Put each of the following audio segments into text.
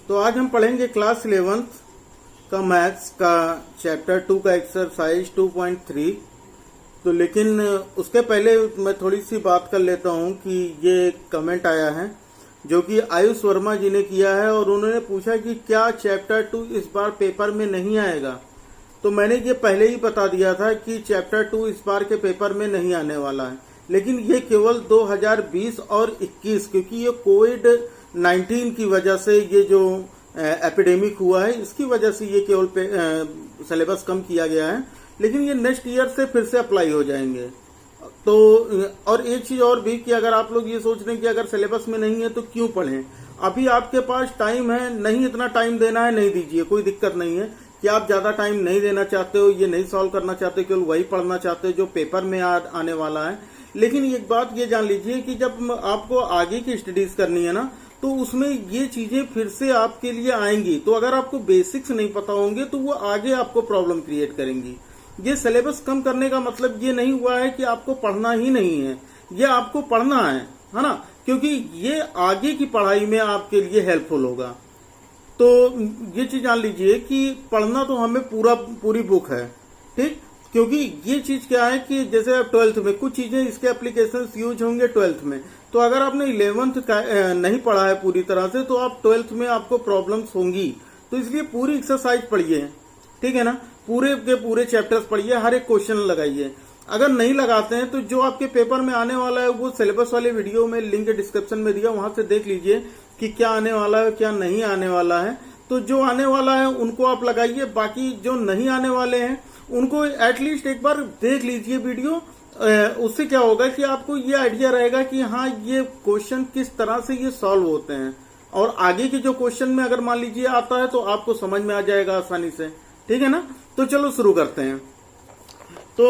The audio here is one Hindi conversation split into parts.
तो आज हम पढ़ेंगे क्लास 11th का मैथ्स का चैप्टर 2 का एक्सरसाइज 2.3। तो लेकिन उसके पहले मैं थोड़ी सी बात कर लेता हूं कि ये कमेंट आया है जो कि आयुष वर्मा जी ने किया है और उन्होंने पूछा कि क्या चैप्टर 2 इस बार पेपर में नहीं आएगा। तो मैंने ये पहले ही बता दिया था कि चैप्टर 2 इस बार के पेपर में नहीं आने वाला है, लेकिन ये केवल 2020 और 21 क्योंकि ये कोविड-19 की वजह से ये जो एपिडेमिक हुआ है इसकी वजह से ये केवल सिलेबस कम किया गया है, लेकिन ये नेक्स्ट ईयर से फिर से अप्लाई हो जाएंगे। तो और एक चीज और भी कि अगर आप लोग ये सोच रहे हैं कि अगर सिलेबस में नहीं है तो क्यों पढ़ें, अभी आपके पास टाइम है, नहीं इतना टाइम देना है नहीं दीजिए, कोई दिक्कत नहीं है। कि आप ज्यादा टाइम नहीं देना चाहते हो, ये नहीं सॉल्व करना चाहते, केवल वही पढ़ना चाहते हो जो पेपर में आने वाला है। लेकिन एक बात ये जान लीजिए कि जब आपको आगे की स्टडीज करनी है ना, तो उसमें ये चीजें फिर से आपके लिए आएंगी। तो अगर आपको बेसिक्स नहीं पता होंगे तो वो आगे आपको प्रॉब्लम क्रिएट करेंगी। ये सिलेबस कम करने का मतलब ये नहीं हुआ है कि आपको पढ़ना ही नहीं है, ये आपको पढ़ना है ना, क्योंकि ये आगे की पढ़ाई में आपके लिए हेल्पफुल होगा। तो ये चीज जान लीजिए कि पढ़ना तो हमें पूरी बुक है, ठीक। क्योंकि ये चीज क्या है कि जैसे अब 12th में कुछ चीजें इसके एप्लीकेशन यूज होंगे 12th में, तो अगर आपने 11th का नहीं पढ़ा है पूरी तरह से तो आप 12th में आपको प्रॉब्लम्स होंगी। तो इसलिए पूरी एक्सरसाइज पढ़िए, ठीक है ना, पूरे के पूरे चैप्टर्स पढ़िए, हर एक क्वेश्चन लगाइए। अगर नहीं लगाते हैं तो जो आपके पेपर में आने वाला है वो सिलेबस वाले वीडियो में लिंक डिस्क्रिप्शन में दिया, वहां से देख लीजिए कि क्या आने वाला है क्या नहीं आने वाला है। तो जो आने वाला है उनको आप लगाइए, बाकी जो नहीं आने वाले हैं उनको एटलीस्ट एक बार देख लीजिए वीडियो। उससे क्या होगा कि आपको ये आइडिया रहेगा कि हाँ ये क्वेश्चन किस तरह से ये सॉल्व होते हैं, और आगे के जो क्वेश्चन में अगर मान लीजिए आता है तो आपको समझ में आ जाएगा आसानी से, ठीक है ना। तो चलो शुरू करते हैं। तो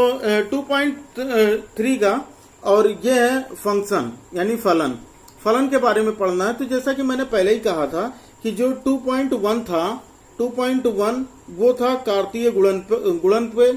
2.3 का और ये है फंक्शन यानी फलन के बारे में पढ़ना है। तो जैसा कि मैंने पहले ही कहा था कि जो 2.1 था, 2.1 वो था कार्तीय गुणन पे,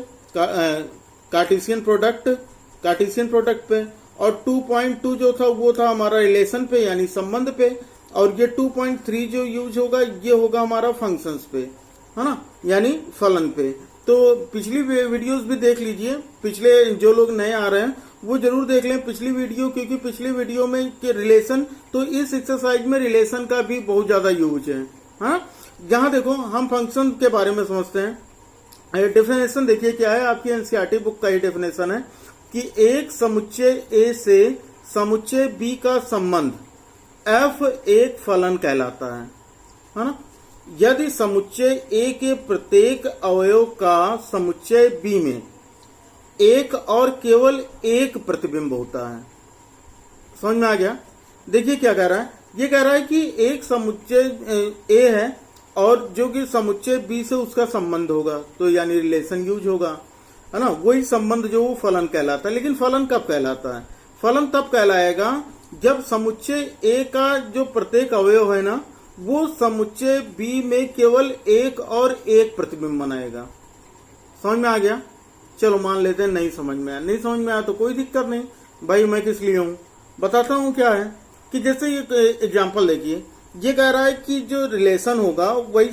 कार्टेशियन प्रोडक्ट पे, और 2.2 जो था वो था हमारा रिलेशन पे यानी संबंध पे, और ये 2.3 जो यूज होगा ये होगा हमारा फंक्शंस पे, है ना, यानी फलन पे। तो पिछली वीडियोस भी देख लीजिए, पिछले जो लोग नए आ रहे हैं वो जरूर देख लें पिछली वीडियो, क्योंकि पिछली वीडियो में के रिलेशन, तो इस एक्सरसाइज में रिलेशन का भी बहुत ज्यादा यूज है। हाँ, यहाँ देखो हम फंक्शन के बारे में समझते हैं। डेफिनेशन देखिए क्या है, आपकी एनसीईआरटी बुक का ही डेफिनेशन है कि एक समुच्चय ए से समुच्चय बी का संबंध f एक फलन कहलाता है ना। यदि समुच्चय ए के प्रत्येक अवयव का समुच्चय बी में एक और केवल एक प्रतिबिंब होता है। समझ में आ गया। देखिए क्या कह रहा है, ये कह रहा है कि एक समुच्चय ए है और जो कि समुच्चय बी से उसका संबंध होगा, तो यानी रिलेशन यूज होगा, है ना। वही संबंध जो वो फलन कहलाता है। लेकिन फलन कब कहलाता है? फलन तब कहलाएगा जब समुच्चय ए का जो प्रत्येक अवयव है ना वो समुच्चय बी में केवल एक और एक प्रतिबिंब बनाएगा। समझ में आ गया। चलो मान लेते हैं नहीं समझ में आया, नहीं समझ में आया तो कोई दिक्कत नहीं भाई, मैं किस लिए हूं, बताता हूं। क्या है कि जैसे ये एग्जांपल देखिए, ये कह रहा है कि जो रिलेशन होगा वही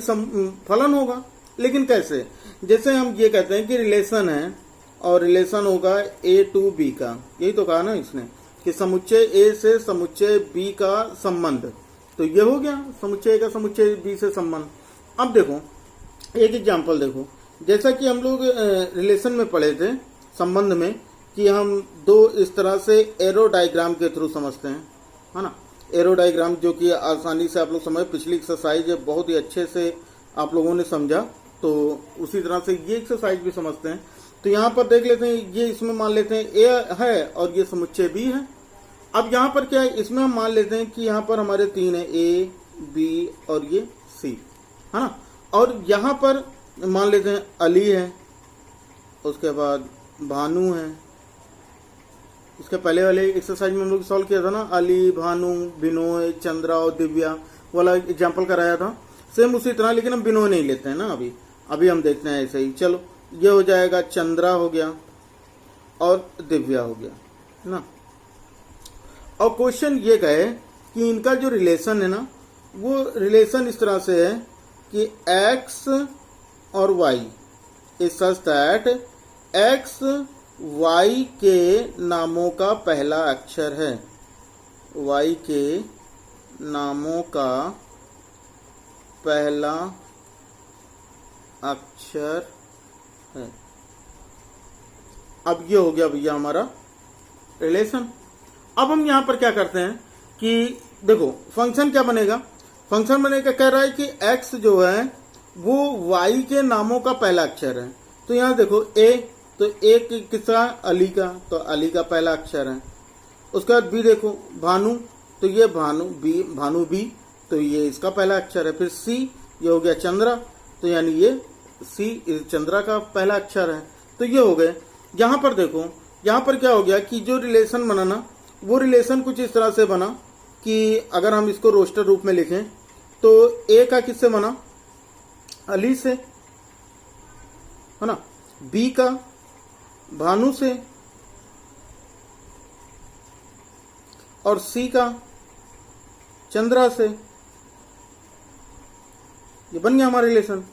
फलन होगा। लेकिन कैसे? जैसे हम ये कहते हैं कि रिलेशन है और रिलेशन होगा ए टू बी का, यही तो कहा ना इसने कि समुच्चय ए से समुच्चय बी का संबंध, तो ये हो गया समुच्चय ए का समुच्चय बी से संबंध। अब देखो एक एग्जांपल देखो, जैसा कि हम लोग रिलेशन में पढ़े थे संबंध में कि हम दो इस तरह से एरो डायग्राम के थ्रू समझते हैं, है ना। एरो डायग्राम जो कि आसानी से आप लोग समझ, पिछली एक्सरसाइज बहुत ही अच्छे से आप लोगों ने समझा, तो उसी तरह से ये एक्सरसाइज भी समझते हैं। तो यहाँ पर देख लेते हैं, ये इसमें मान लेते हैं ए है और ये समुच्चय बी है। अब यहाँ पर क्या है, इसमें हम मान लेते हैं कि यहाँ पर हमारे तीन है, ए बी और ये सी, है ना। और यहाँ पर मान लेते हैं अली है, उसके बाद भानु है। इसके पहले वाले एक्सरसाइज में हम लोग सॉल्व किया था ना, अली, भानु, बिनोय, चंद्रा और दिव्या वाला एग्जांपल कराया था, सेम उसी तरह। लेकिन हम बिनोय नहीं लेते हैं ना अभी हम देखते हैं ऐसे ही। चलो ये हो जाएगा, चंद्रा हो गया और दिव्या हो गया ना। और क्वेश्चन ये कहे कि इनका जो रिलेशन है ना वो रिलेशन इस तरह से है कि x और y is such that x y के नामों का पहला अक्षर है, y के नामों का पहला अक्षर है। अब ये हो गया भैया हमारा रिलेशन। अब हम यहां पर क्या करते हैं कि देखो फंक्शन क्या बनेगा, फंक्शन बनेगा, कह रहा है कि x जो है वो y के नामों का पहला अक्षर है। तो यहां देखो a, तो a किसका, अली का, तो अली का पहला अक्षर है। उसके बाद b देखो भानु, तो ये भानु b, तो ये इसका पहला अक्षर है। फिर c, ये हो गया चंद्रा, तो यानी ये c चंद्रा का पहला अक्षर है। तो ये हो गए। यहां पर देखो, यहां पर क्या हो गया कि जो रिलेशन बना ना, वो रिलेशन कुछ इस तरह से बना कि अगर हम इसको रोस्टर रूप में लिखें तो ए का किससे बना, अली से, है ना, बी का भानु से, और सी का चंद्रा से। ये बन गया हमारा रिलेशन।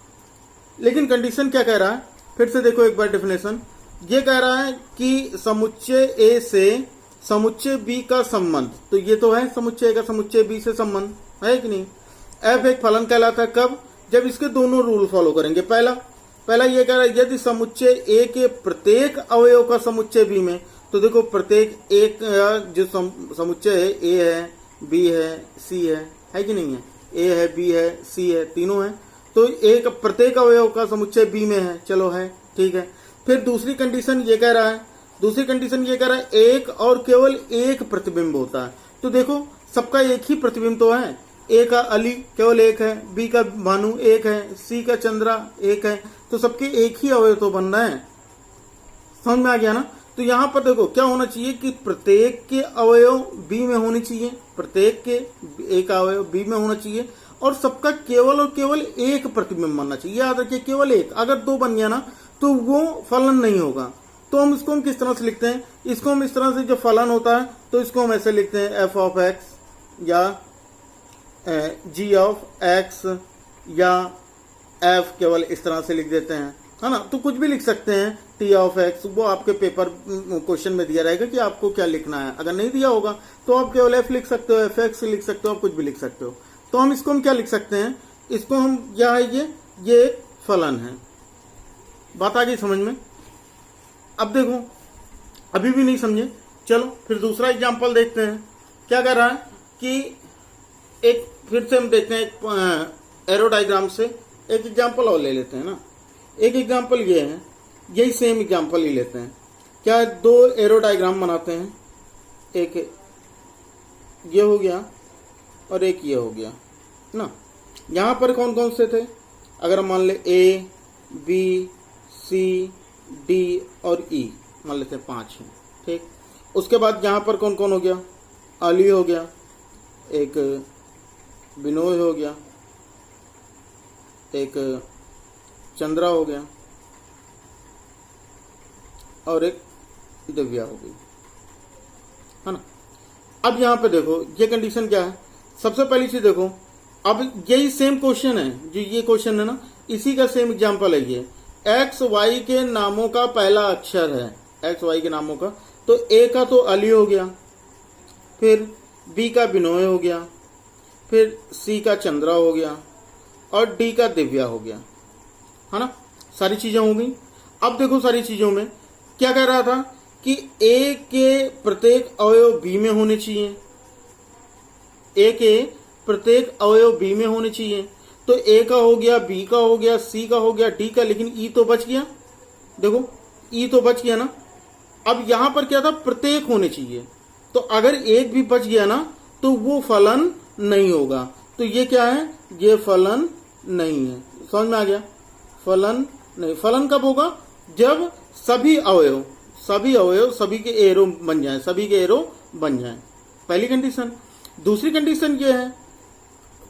लेकिन कंडीशन क्या कह रहा है, फिर से देखो एक बार डेफिनेशन। ये कह रहा है कि समुच्चय ए से समुच्चय बी का संबंध, तो ये तो है समुच्चय का समुच्चय बी से संबंध, है कि नहीं। एफ एक फलन कहलाता है कब, जब इसके दोनों रूल फॉलो करेंगे। पहला ये कह रहा है यदि समुच्चय ए के प्रत्येक अवयव का समुच्चय बी में, तो देखो प्रत्येक एक जो समुच्चय है, ए है, बी है, सी है कि नहीं है, ए है, बी है, सी है, तीनों है, तो एक प्रत्येक अवयव का समुच्चय बी में है, चलो है, ठीक है। फिर दूसरी कंडीशन ये कह रहा है एक और केवल एक प्रतिबिंब होता है। तो देखो सबका एक ही प्रतिबिंब तो है, ए का अली केवल एक है, बी का भानु एक है, सी का चंद्रा एक है, तो सबके एक ही अवयव तो बन रहे हैं। समझ में आ गया ना। तो यहां पर देखो क्या होना चाहिए कि प्रत्येक के अवयव बी में होने चाहिए, प्रत्येक के एक अवयव बी में होना चाहिए, और सबका केवल और केवल एक प्रतिबिंब बनना चाहिए। याद रखिए केवल एक, अगर दो बन गया ना तो वो फलन नहीं होगा। तो हम इसको किस तरह से लिखते हैं, इसको हम इस तरह से, जो फलन होता है तो इसको हम ऐसे लिखते हैं एफ ऑफ एक्स या जी ऑफ एक्स या एफ, केवल इस तरह से लिख देते हैं, है ना। तो कुछ भी लिख सकते हैं, टी ऑफ एक्स, वो आपके पेपर क्वेश्चन में दिया रहेगा कि आपको क्या लिखना है। अगर नहीं दिया होगा तो आप केवल एफ लिख सकते हो, एफ एक्स लिख सकते हो, आप कुछ भी लिख सकते हो। तो हम इसको हम क्या लिख सकते हैं, इसको हम क्या है, ये फलन है। बात आ गई समझ में। अब देखो अभी भी नहीं समझे, चलो फिर दूसरा एग्जांपल देखते हैं। क्या कर रहा है कि एक फिर से हम देखते हैं एक एरो डायग्राम से एक एग्जांपल और ले लेते हैं ना। एक एग्जांपल ये है, यही सेम एग्जांपल ही लेते हैं। क्या दो एरो डायग्राम बनाते हैं, एक ये हो गया और एक ये हो गया ना। यहां पर कौन कौन से थे, अगर हम मान ले ए, बी, सी, डी और ई मान लेते हैं, 5 हैं, ठीक। उसके बाद यहां पर कौन कौन हो गया, अली हो गया, एक बिनोय हो गया, एक चंद्रा हो गया और एक दिव्या हो गई, है ना। अब यहां पे देखो ये कंडीशन क्या है। सबसे पहली चीज देखो, अब यही सेम क्वेश्चन है, जो ये क्वेश्चन है ना, इसी का सेम एग्जांपल है ये। एक्स वाई के नामों का पहला अक्षर है, एक्स वाई के नामों का, तो ए का तो अली हो गया, फिर बी का बिनोय हो गया, फिर सी का चंद्रा हो गया और डी का दिव्या हो गया, है ना। सारी चीजें हो गई। अब देखो सारी चीजों में क्या कह रहा था कि ए के प्रत्येक अवयव बी में होने चाहिए, ए के प्रत्येक अवयव बी में होने चाहिए। तो ए का हो गया, बी का हो गया, सी का हो गया, डी का, लेकिन ई तो बच गया, देखो ई तो बच गया ना। अब यहां पर क्या था, प्रत्येक होने चाहिए, तो अगर एक भी बच गया ना तो वो फलन नहीं होगा। तो ये क्या है, ये फलन नहीं है। समझ में आ गया, फलन नहीं। फलन कब होगा, जब सभी अवयव सभी के एरो बन जाए, सभी के एरो बन जाए, पहली कंडीशन। दूसरी कंडीशन ये है,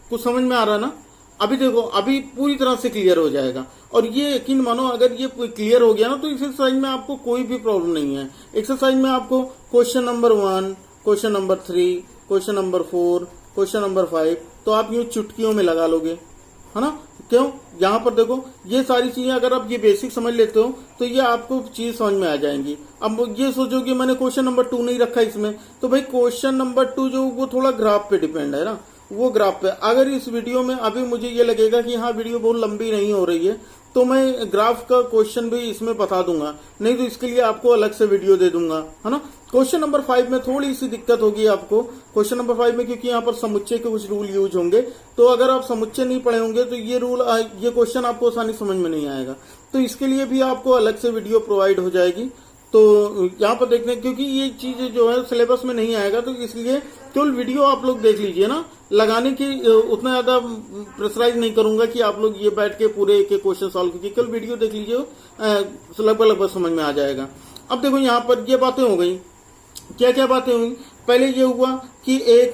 कुछ समझ में आ रहा ना। अभी देखो, अभी पूरी तरह से क्लियर हो जाएगा, और ये यकीन मानो अगर ये क्लियर हो गया ना तो इस एक्सरसाइज में आपको कोई भी प्रॉब्लम नहीं है। एक्सरसाइज में आपको question number 1, question number 3, question number 4, question number 5 तो आप यूं चुटकियों में लगा लोगे, है ना। क्यों, यहाँ पर देखो ये सारी चीजें अगर आप ये बेसिक समझ लेते हो तो ये आपको चीज समझ में आ जाएंगी। अब ये सोचो कि मैंने क्वेश्चन नंबर 2 नहीं रखा इसमें, तो भाई क्वेश्चन नंबर 2 जो वो थोड़ा ग्राफ पे डिपेंड है ना, वो ग्राफ पे। अगर इस वीडियो में अभी मुझे ये लगेगा कि हाँ वीडियो बहुत लंबी नहीं हो रही है, तो मैं ग्राफ का क्वेश्चन भी इसमें बता दूंगा, नहीं तो इसके लिए आपको अलग से वीडियो दे दूंगा, है ना। क्वेश्चन नंबर 5 में थोड़ी सी दिक्कत होगी आपको, क्वेश्चन नंबर 5 में, क्योंकि यहाँ पर समुच्चय के कुछ रूल यूज होंगे, तो अगर आप समुच्चय नहीं पढ़े होंगे तो ये क्वेश्चन आपको आसानी समझ में नहीं आएगा, तो इसके लिए भी आपको अलग से वीडियो प्रोवाइड हो जाएगी। तो यहाँ पर देखने, क्योंकि ये चीज जो है सिलेबस में नहीं आएगा, तो इसलिए केवल वीडियो आप लोग देख लीजिए ना, लगाने की उतना ज्यादा प्रेशराइज नहीं करूंगा कि आप लोग ये बैठ के पूरे एक क्वेश्चन सॉल्व कीजिए, केवल वीडियो देख लीजिए, लगभग समझ में आ जाएगा। अब देखो यहाँ पर ये बातें हो गई, क्या क्या बातें हुई। पहले ये हुआ कि एक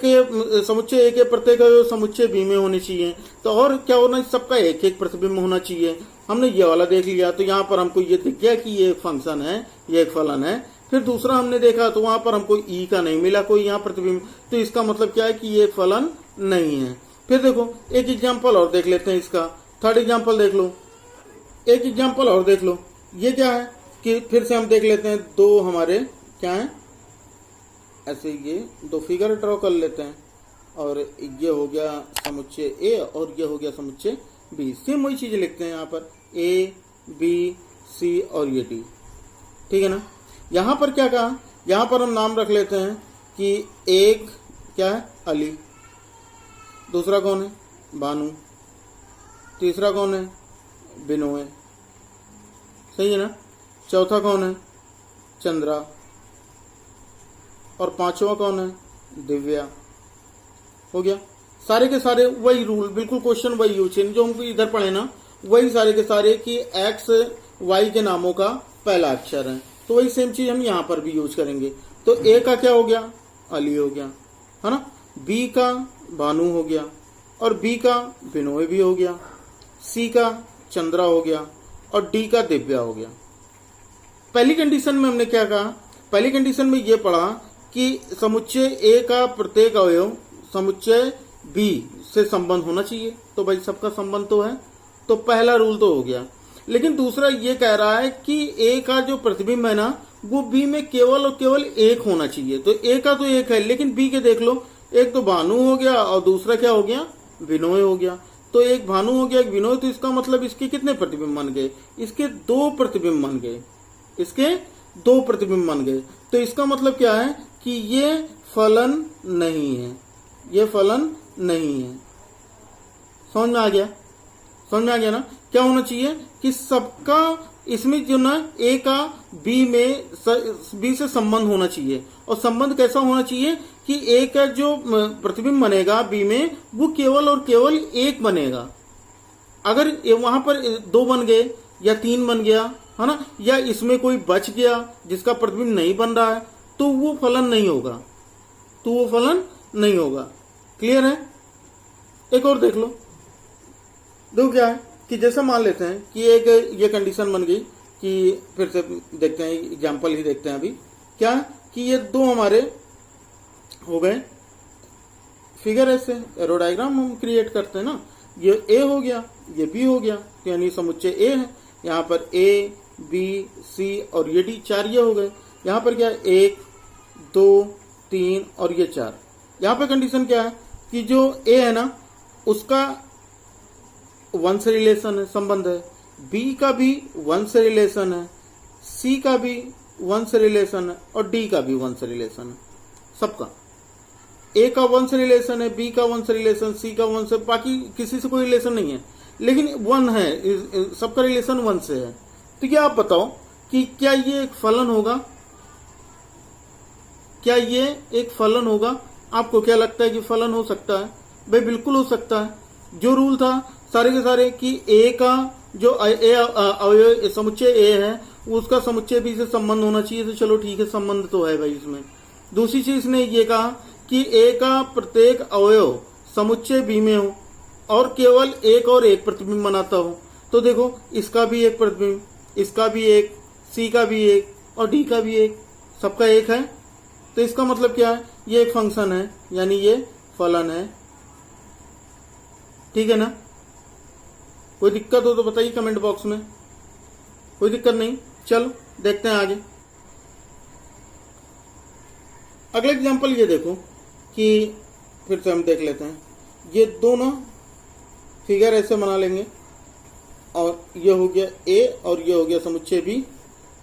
समुच्चय ए के प्रत्येक समुच्चय बी में होने चाहिए, तो और क्या होना, सबका एक एक प्रतिबिंब होना चाहिए। हमने ये वाला देख लिया, तो यहाँ पर हमको ये दिख गया कि ये एक फंक्शन है, ये एक फलन है। फिर दूसरा हमने देखा तो वहां पर हमको ई का नहीं मिला कोई यहाँ प्रतिबिंब, तो इसका मतलब क्या है कि ये फलन नहीं है। फिर देखो एक एग्जाम्पल और देख लेते हैं इसका, थर्ड एग्जाम्पल देख लो, एक एग्जाम्पल और देख लो। ये क्या है कि फिर से हम देख लेते हैं, दो हमारे क्या है, ऐसे ये दो फिगर ड्रॉ कर लेते हैं, और ये हो गया समुच्चय ए और ये हो गया समुच्चय बी। सेम वही चीजें लिखते हैं यहाँ पर, ए बी सी और ये डी, ठीक है ना। यहाँ पर क्या कहा, यहाँ पर हम नाम रख लेते हैं कि एक क्या है, अली, दूसरा कौन है, बानू, तीसरा कौन है, बिनोय, सही है ना, चौथा कौन है, चंद्रा, और पांचवा कौन है, दिव्या। हो गया, सारे के सारे वही रूल, बिल्कुल क्वेश्चन वही यूज है जो हम इधर पढ़े ना, वही सारे के सारे कि एक्स वाई के नामों का पहला अक्षर है, तो वही सेम चीज हम यहाँ पर भी यूज करेंगे। तो ए का क्या हो गया, अली हो गया, है ना, बी का बानू हो गया, और बी का बिनोय भी हो गया, सी का चंद्रा हो गया, और डी का दिव्या हो गया। पहली कंडीशन में हमने क्या कहा, पहली कंडीशन में ये पढ़ा कि समुच्चय ए का प्रत्येक अवयव समुच्चय बी से संबंध होना चाहिए, तो भाई सबका संबंध तो है, तो पहला रूल तो हो गया। लेकिन दूसरा ये कह रहा है कि ए का जो प्रतिबिंब है ना, वो बी में केवल और केवल एक होना चाहिए। तो ए का तो एक है, लेकिन बी के देख लो, एक तो भानु हो गया और दूसरा क्या हो गया, विनोय हो गया। तो एक भानु हो गया, एक विनोय, तो इसका मतलब इसके कितने प्रतिबिंब बन गए, इसके दो प्रतिबिंब बन गए, इसके दो प्रतिबिंब बन गए। तो इसका मतलब क्या है कि ये फलन नहीं है, ये फलन नहीं है। समझ में आ गया, समझ में आ गया ना। क्या होना चाहिए कि सबका इसमें जो ना ए का बी में बी से संबंध होना चाहिए, और संबंध कैसा होना चाहिए कि ए का जो प्रतिबिंब बनेगा बी में, वो केवल और केवल एक बनेगा। अगर वहां पर दो बन गए या तीन बन गया, है ना, या इसमें कोई बच गया जिसका प्रतिबिंब नहीं बन रहा है, तो वो फलन नहीं होगा, तो वो फलन नहीं होगा। क्लियर है। एक और देख लो, देखो क्या है कि जैसा मान लेते हैं कि एक ये कंडीशन बन गई कि, फिर से देखते हैं, एग्जांपल ही देखते हैं अभी, क्या कि ये दो हमारे हो गए फिगर, ऐसे एरो डायग्राम हम क्रिएट करते हैं ना, ये ए हो गया, ये बी हो गया, यानी समुच्चय ए है। यहाँ पर ए बी सी और ये डी, चार ये हो गए। यहाँ पर क्या है, एक दो तीन और ये चार। यहाँ पे कंडीशन क्या है कि जो ए है ना, उसका वन से रिलेशन है, संबंध है, बी का भी वन से रिलेशन है, सी का भी वन से रिलेशन है, और डी का भी वन से रिलेशन है। सबका ए का वन से रिलेशन है, बी का वन से रिलेशन, सी का वन से, बाकी किसी से कोई रिलेशन नहीं है, लेकिन वन है, सबका रिलेशन वन से है। तो क्या आप बताओ कि क्या ये एक फलन होगा, क्या ये एक फलन होगा? आपको क्या लगता है कि फलन हो सकता है? भाई बिल्कुल हो सकता है। जो रूल था सारे के सारे कि ए का जो अवयव समुच्चय ए है, उसका समुच्चय बी से संबंध होना चाहिए, तो चलो ठीक है, संबंध तो है भाई इसमें। दूसरी चीज ने ये कहा कि ए का प्रत्येक अवयव समुच्चय बी में हो और केवल एक और एक प्रतिबिंब बनाता हो, तो देखो इसका भी एक प्रतिबिंब, इसका भी एक, सी का भी एक और डी का भी एक, सबका एक है। तो इसका मतलब क्या है, ये एक फंक्शन है, यानी ये फलन है। ठीक है ना? कोई दिक्कत हो तो बताइए कमेंट बॉक्स में। कोई दिक्कत नहीं, चलो देखते हैं आगे। अगला एग्जांपल ये देखो कि फिर से हम देख लेते हैं। ये दोनों फिगर ऐसे बना लेंगे और ये हो गया ए और ये हो गया समुच्चय बी।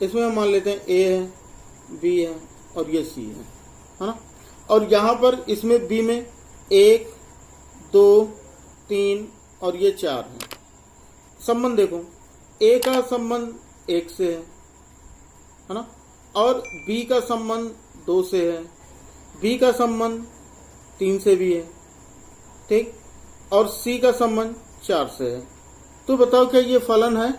इसमें हम मान लेते हैं ए है, बी है और ये सी है ना? और यहां पर इसमें बी में 1 2 3 और ये 4 है। संबंध देखो, ए का संबंध 1 से है ना? और बी का संबंध 2 से है, बी का संबंध 3 से भी है, ठीक, और सी का संबंध 4 से है। तो बताओ क्या ये फलन है?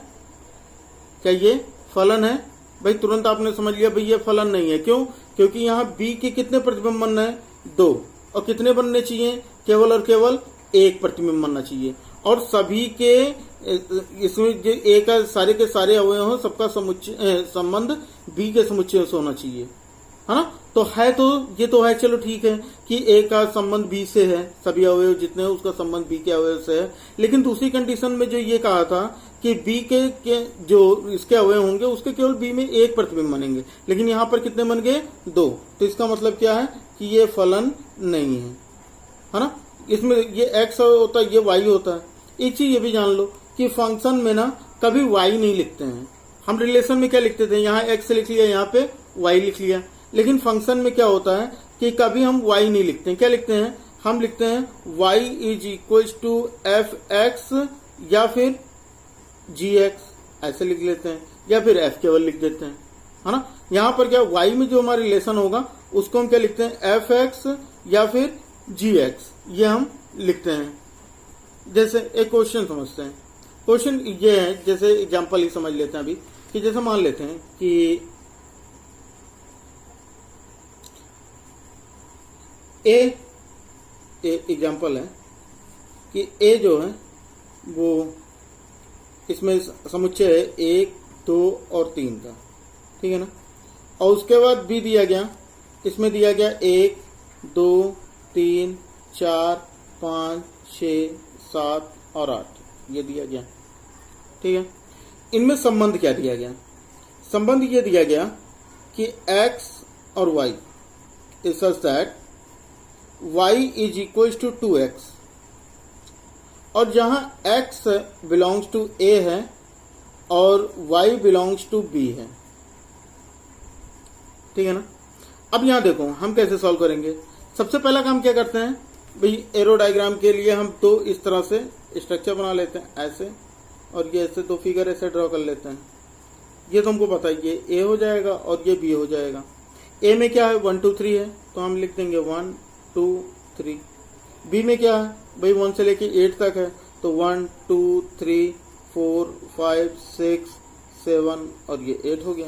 क्या ये फलन है? भाई तुरंत आपने समझ लिया भाई ये फलन नहीं है। क्यों? क्योंकि यहाँ बी के कितने प्रतिबिंब बनना है? 2, और कितने बनने चाहिए? केवल और केवल 1 प्रतिबिंब बनना चाहिए। और सभी के इसमें जो ए का सारे के सारे अवयव हो, सबका समुच्चय संबंध बी के समुच्चय से होना चाहिए, है ना? तो है, तो ये तो है, चलो ठीक है कि ए का संबंध बी से है, सभी अवयव जितने हैं उसका संबंध बी के अवयव से है। लेकिन दूसरी कंडीशन में जो ये कहा था कि बी के जो इसके अवयव होंगे उसके केवल बी में 1 प्रतिबिंब बनेंगे, लेकिन यहाँ पर कितने बन गए? 2। तो इसका मतलब क्या है कि ये फलन नहीं है ना? इसमें ये एक्स होता है, ये वाई होता है। एक चीज ये भी जान लो कि फंक्शन में ना कभी वाई नहीं लिखते हैं हम। रिलेशन में क्या लिखते थे? यहाँ एक्स लिख लिया, यहाँ पे वाई लिख लिया। लेकिन फंक्शन में क्या होता है कि कभी हम y नहीं लिखते हैं। क्या लिखते हैं? हम लिखते हैं y is equal to f x या फिर जी एक्स, ऐसे लिख लेते हैं, या फिर f केवल लिख देते हैं, है ना? यहाँ पर क्या y में जो हमारा रिलेशन होगा उसको हम क्या लिखते हैं? एफ एक्स या फिर जी एक्स, ये हम लिखते हैं। जैसे एक क्वेश्चन समझते हैं। क्वेश्चन ये है, जैसे एग्जाम्पल ही समझ लेते हैं अभी, कि जैसे मान लेते हैं कि ए एग्जाम्पल है कि ए जो है वो इसमें समुच्चय है 1 2 और 3 का, ठीक है ना? और उसके बाद बी दिया गया, इसमें दिया गया 1 2 3 4 5 6 7 और 8, ये दिया गया, ठीक है? इनमें संबंध क्या दिया गया? संबंध ये दिया गया कि x और y is such that y is equal to 2x, और जहां x बिलोंग्स टू a है और y बिलोंग्स टू b है, ठीक है ना? अब यहां देखो हम कैसे सॉल्व करेंगे। सबसे पहला काम क्या करते हैं भाई, एरो डायग्राम के लिए हम तो इस तरह से स्ट्रक्चर बना लेते हैं ऐसे, और ये ऐसे 2 फिगर ऐसे ड्रॉ कर लेते हैं। ये तो हमको पता है, ये a हो जाएगा और ये b हो जाएगा। a में क्या है? 1 2 3 है, तो हम लिख देंगे 1 2 3। b में क्या है भाई? 1 से लेके 8 तक है, तो 1 2 3 4 5 6 7 और ये 8 हो गया,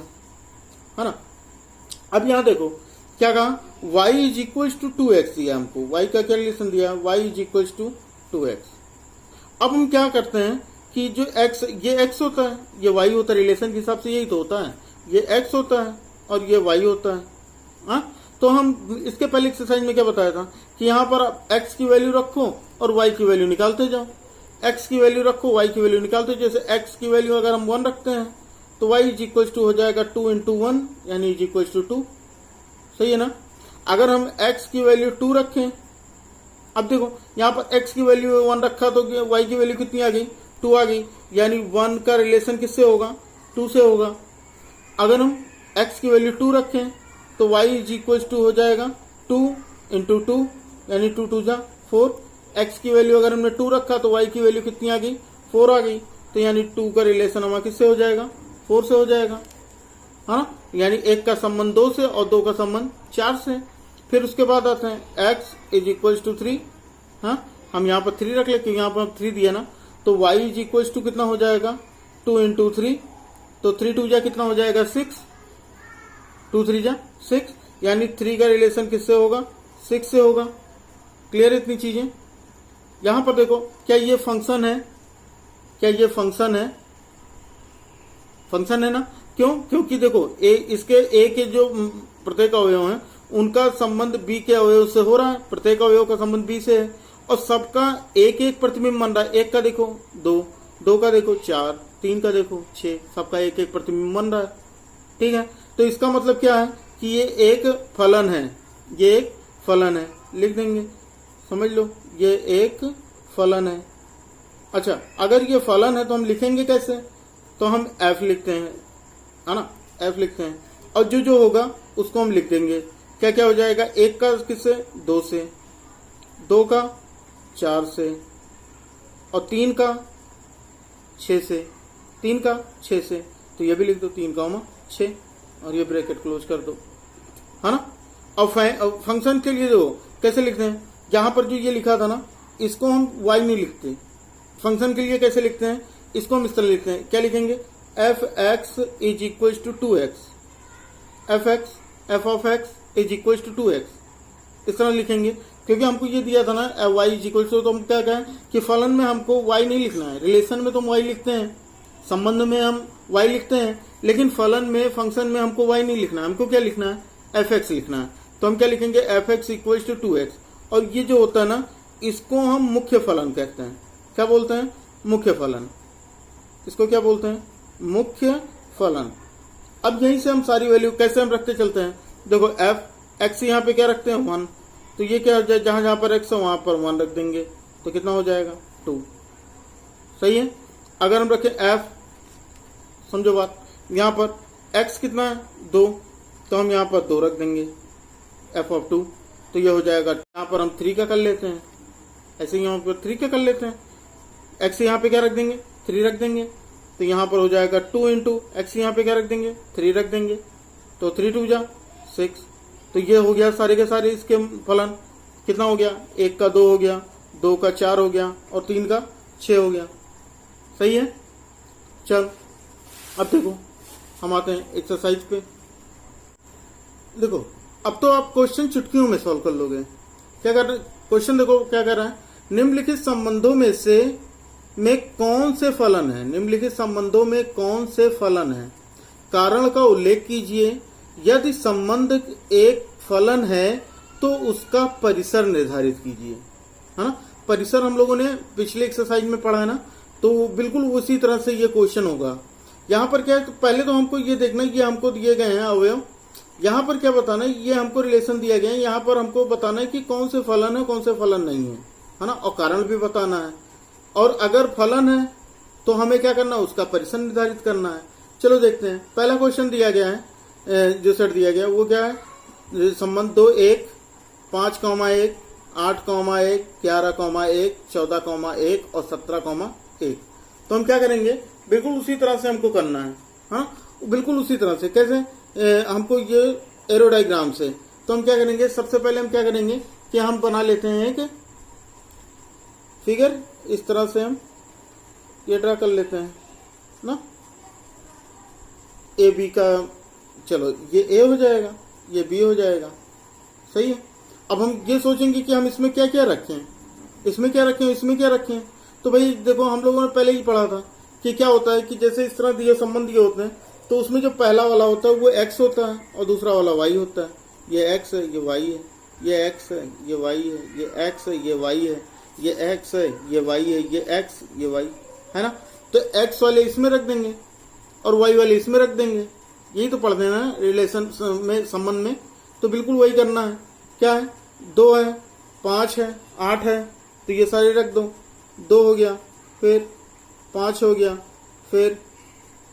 है ना? अब यहां देखो क्या कहा? y is equal to 2x दिया हमको। y का क्या रिलेशन दिया? y is equal to 2x। अब हम क्या करते हैं कि जो x, ये x होता है, ये y होता है, रिलेशन के हिसाब से यही तो होता है, ये x होता है और ये y होता है, हाँ? तो हम इसके पहले एक्सरसाइज में क्या बताया था कि यहाँ पर आप x की वैल्यू रखो और y की वैल्यू निकालते जाओ। x की वैल्यू रखो, y की वैल्यू निकालते जाओ। जैसे x की वैल्यू अगर हम 1 रखते हैं तो y इज इक्वल टू हो जाएगा 2 इंटू 1 यानी इज इक्वल टू 2, सही है ना? अगर हम x की वैल्यू 2 रखें, अब देखो यहाँ पर x की वैल्यू 1 रखा तो y की वैल्यू कितनी आ गई? 2 आ गई, यानी 1 का रिलेशन किससे होगा? 2 से होगा। अगर हम x की वैल्यू 2 रखें तो y इज इक्वल टू हो जाएगा 2 इंटू 2 यानी 2 2 जा 4। x की वैल्यू अगर हमने 2 रखा तो y की वैल्यू कितनी आ गई? 4 आ गई, तो यानी 2 का रिलेशन हमारा किससे हो जाएगा? 4 से हो जाएगा, हाँ? यानी 1 का संबंध 2 से और 2 का संबंध 4 से। फिर उसके बाद आते हैं x इज इक्वल टू 3, हाँ? हम यहाँ पर 3 रख ले क्योंकि यहाँ पर 3 दिया ना, तो y इज इक्वल टू कितना हो जाएगा? 2 इंटू 3, तो 3 2 जा कितना हो जाएगा? 6, 2 3 जा 6, यानी 3 का रिलेशन किससे होगा? 6 से होगा। क्लियर है इतनी चीजें? यहां पर देखो क्या ये फंक्शन है? क्या ये फंक्शन है? फंक्शन है ना? क्यों? क्योंकि देखो इसके a के जो प्रत्येक अवयव हैं उनका संबंध b के अवयव से हो रहा है, प्रत्येक अवयव का संबंध b से है, और सबका एक एक प्रतिबिंब बन रहा है। एक का देखो 2, 2 का देखो 4, 3 का देखो 6, सबका एक एक प्रतिबिंब बन रहा है। ठीक है, तो इसका मतलब क्या है कि ये एक फलन है, ये एक फलन है, लिख देंगे, समझ लो ये एक फलन है। अच्छा, अगर ये फलन है तो हम लिखेंगे कैसे? तो हम f लिखते हैं, है ना, f लिखते हैं, और जो होगा उसको हम लिख देंगे। क्या क्या हो जाएगा? एक का किससे? 2 से, 2 का 4 से, और 3 का 6 से, 3 का 6 से, तो ये भी लिख दो 3,6, और ये ब्रैकेट क्लोज कर दो, है ना। अब फंक्शन के लिए दो कैसे लिखते हैं? यहां पर जो ये लिखा था ना, इसको हम y नहीं लिखते। फंक्शन के लिए कैसे लिखते हैं? इसको हम इस तरह लिखते हैं। क्या लिखेंगे? F x is equal to 2x, f of x is equal to 2x, इस तरह लिखेंगे। क्योंकि हमको ये दिया था ना y इज इक्वल टू, तो हम क्या कहें कि फलन में हमको y नहीं लिखना है। रिलेशन में तो हम y लिखते हैं, संबंध में हम y लिखते हैं, लेकिन फलन में, फंक्शन में हमको y नहीं लिखना है। हमको क्या लिखना है? एफ एक्स लिखना है। तो हम क्या लिखेंगे? F x equal to 2x, और ये जो होता है ना, इसको हम मुख्य फलन कहते हैं। क्या बोलते हैं? मुख्य फलन। इसको क्या बोलते हैं? मुख्य फलन। अब यहीं से हम सारी वैल्यू कैसे हम रखते चलते हैं? देखो एफ एक्स यहाँ पे क्या रखते हैं? 1, तो ये क्या हो जाए? जहां जहां पर एक्स है वहां पर 1 रख देंगे, तो कितना हो जाएगा? 2। सही है। अगर हम रखें एफ, समझो बात, यहां पर एक्स कितना है? 2, तो हम यहां पर 2 रख देंगे, एफ ऑफ 2, तो ये हो जाएगा। यहां पर हम 3 का कर लेते हैं, ऐसे यहां पर 3 का कर लेते हैं। एक्स यहाँ पे क्या रख देंगे? 3 रख देंगे, तो यहाँ पर हो जाएगा 2 इंटू एक्स, यहाँ पे क्या रख देंगे? 3 रख देंगे, तो 3 2 जा 6, तो ये हो गया सारे के सारे इसके फलन। कितना हो गया? 1 का 2 हो गया, 2 का 4 हो गया, और 3 का 6 हो गया। सही है। चल अब देखो हम आते हैं एक्सरसाइज पे। देखो अब तो आप क्वेश्चन चुटकियों में सॉल्व कर लोगे। क्या कर रहे? क्वेश्चन देखो क्या कर रहा है? निम्नलिखित संबंधों में से कौन से फलन है? निम्नलिखित संबंधों में कौन से फलन है? कारण का उल्लेख कीजिए। यदि संबंध एक फलन है तो उसका परिसर निर्धारित कीजिए, है ना। परिसर हम लोगों ने पिछले एक्सरसाइज में पढ़ा है ना, तो बिल्कुल उसी तरह से ये क्वेश्चन होगा। यहाँ पर क्या है? तो पहले तो हमको ये देखना है, ये हमको दिए गए हैं अवयव, यहाँ पर क्या बताना है? ये हमको रिलेशन दिया गया है, यहाँ पर हमको बताना है कि कौन से फलन है, कौन से फलन नहीं है ना, और कारण भी बताना है। और अगर फलन है तो हमें क्या करना है? उसका परिसर निर्धारित करना है। चलो देखते हैं। पहला क्वेश्चन दिया गया है, जो सेट दिया गया है वो क्या है? संबंध 2 1 5,1 8,1 11,1 14,1 और 17,1। तो हम क्या करेंगे? बिल्कुल उसी तरह से हमको करना है, हाँ, बिल्कुल उसी तरह से। कैसे? हमको ये एरो डायग्राम से। तो हम क्या करेंगे? सबसे पहले हम क्या करेंगे कि हम बना लेते हैं एक फिगर, इस तरह से हम ये ड्रा कर लेते हैं ना, ए बी का। चलो ये ए हो जाएगा, ये बी हो जाएगा। सही है। अब हम ये सोचेंगे कि हम इसमें क्या क्या रखें, इसमें क्या रखें, इसमें क्या रखें। तो भाई देखो हम लोगों ने पहले ही पढ़ा था कि क्या होता है कि जैसे इस तरह दिए संबंध दिए होते हैं, तो उसमें जो पहला वाला होता है वो एक्स होता है और दूसरा वाला वाई होता है। ये एक्स है, ये वाई है, ये एक्स है, ये वाई है, ये एक्स है, ये वाई है, ये एक्स है, ये वाई है, ये एक्स, ये वाई है ना। तो एक्स वाले इसमें रख देंगे और वाई वाले इसमें रख देंगे। यही तो पढ़ देना है रिलेशन में, संबंध में। तो बिल्कुल वही करना है। क्या है? 2 है, 5 है, 8 है, तो ये सारे रख दो। 2 हो गया, फिर 5 हो गया, फिर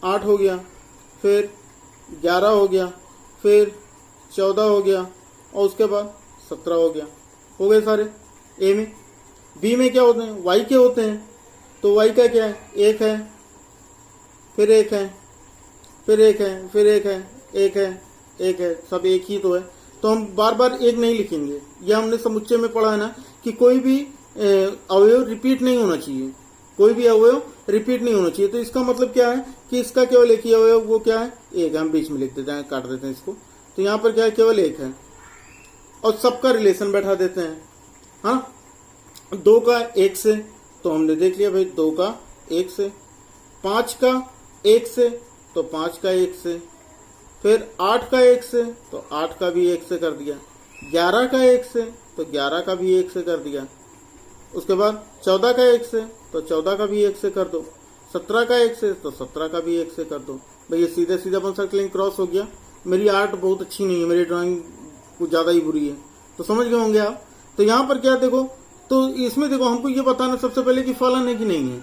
8 हो गया, फिर 11 हो गया, फिर 14 हो गया, और उसके बाद 17 हो गया। हो गए सारे ए में। बी में क्या होते हैं? वाई के होते हैं। तो वाई का क्या है? 1 है, फिर 1 है, फिर 1 है, फिर 1 है, 1 है, 1 है, सब एक ही तो है। तो हम बार बार 1 नहीं लिखेंगे। यह हमने समुच्चय में पढ़ा है ना कि कोई भी अवयव रिपीट नहीं होना चाहिए, कोई भी अवयव रिपीट नहीं होना चाहिए। तो इसका मतलब क्या है कि इसका केवल एक ही अवयव, वो क्या है? 1 है। हम बीच में लिख देते हैं, काट देते हैं इसको। तो यहाँ पर क्या है? केवल 1 है, और सबका रिलेशन बैठा देते हैं, हाँ। 2 का 1 से, तो हमने देख लिया भाई 2 का 1 से। 5 का 1 से, तो 5 का 1 से। फिर 8 का 1 से, तो 8 का भी 1 से कर दिया। 11 का 1 से, तो 11 का भी 1 से कर दिया। उसके बाद 14 का 1 से तो 14 का भी 1 से कर दो, 17 का 1 से तो 17 का भी 1 से कर दो। भाई ये सीधे सीधे अपन सर्कलिंग क्रॉस हो गया। मेरी आर्ट बहुत अच्छी नहीं है, मेरी ड्राइंग कुछ ज्यादा ही बुरी है, तो समझ गए होंगे आप। तो यहाँ पर क्या देखो, तो इसमें देखो हमको ये बताना सबसे पहले कि फलन है कि नहीं है।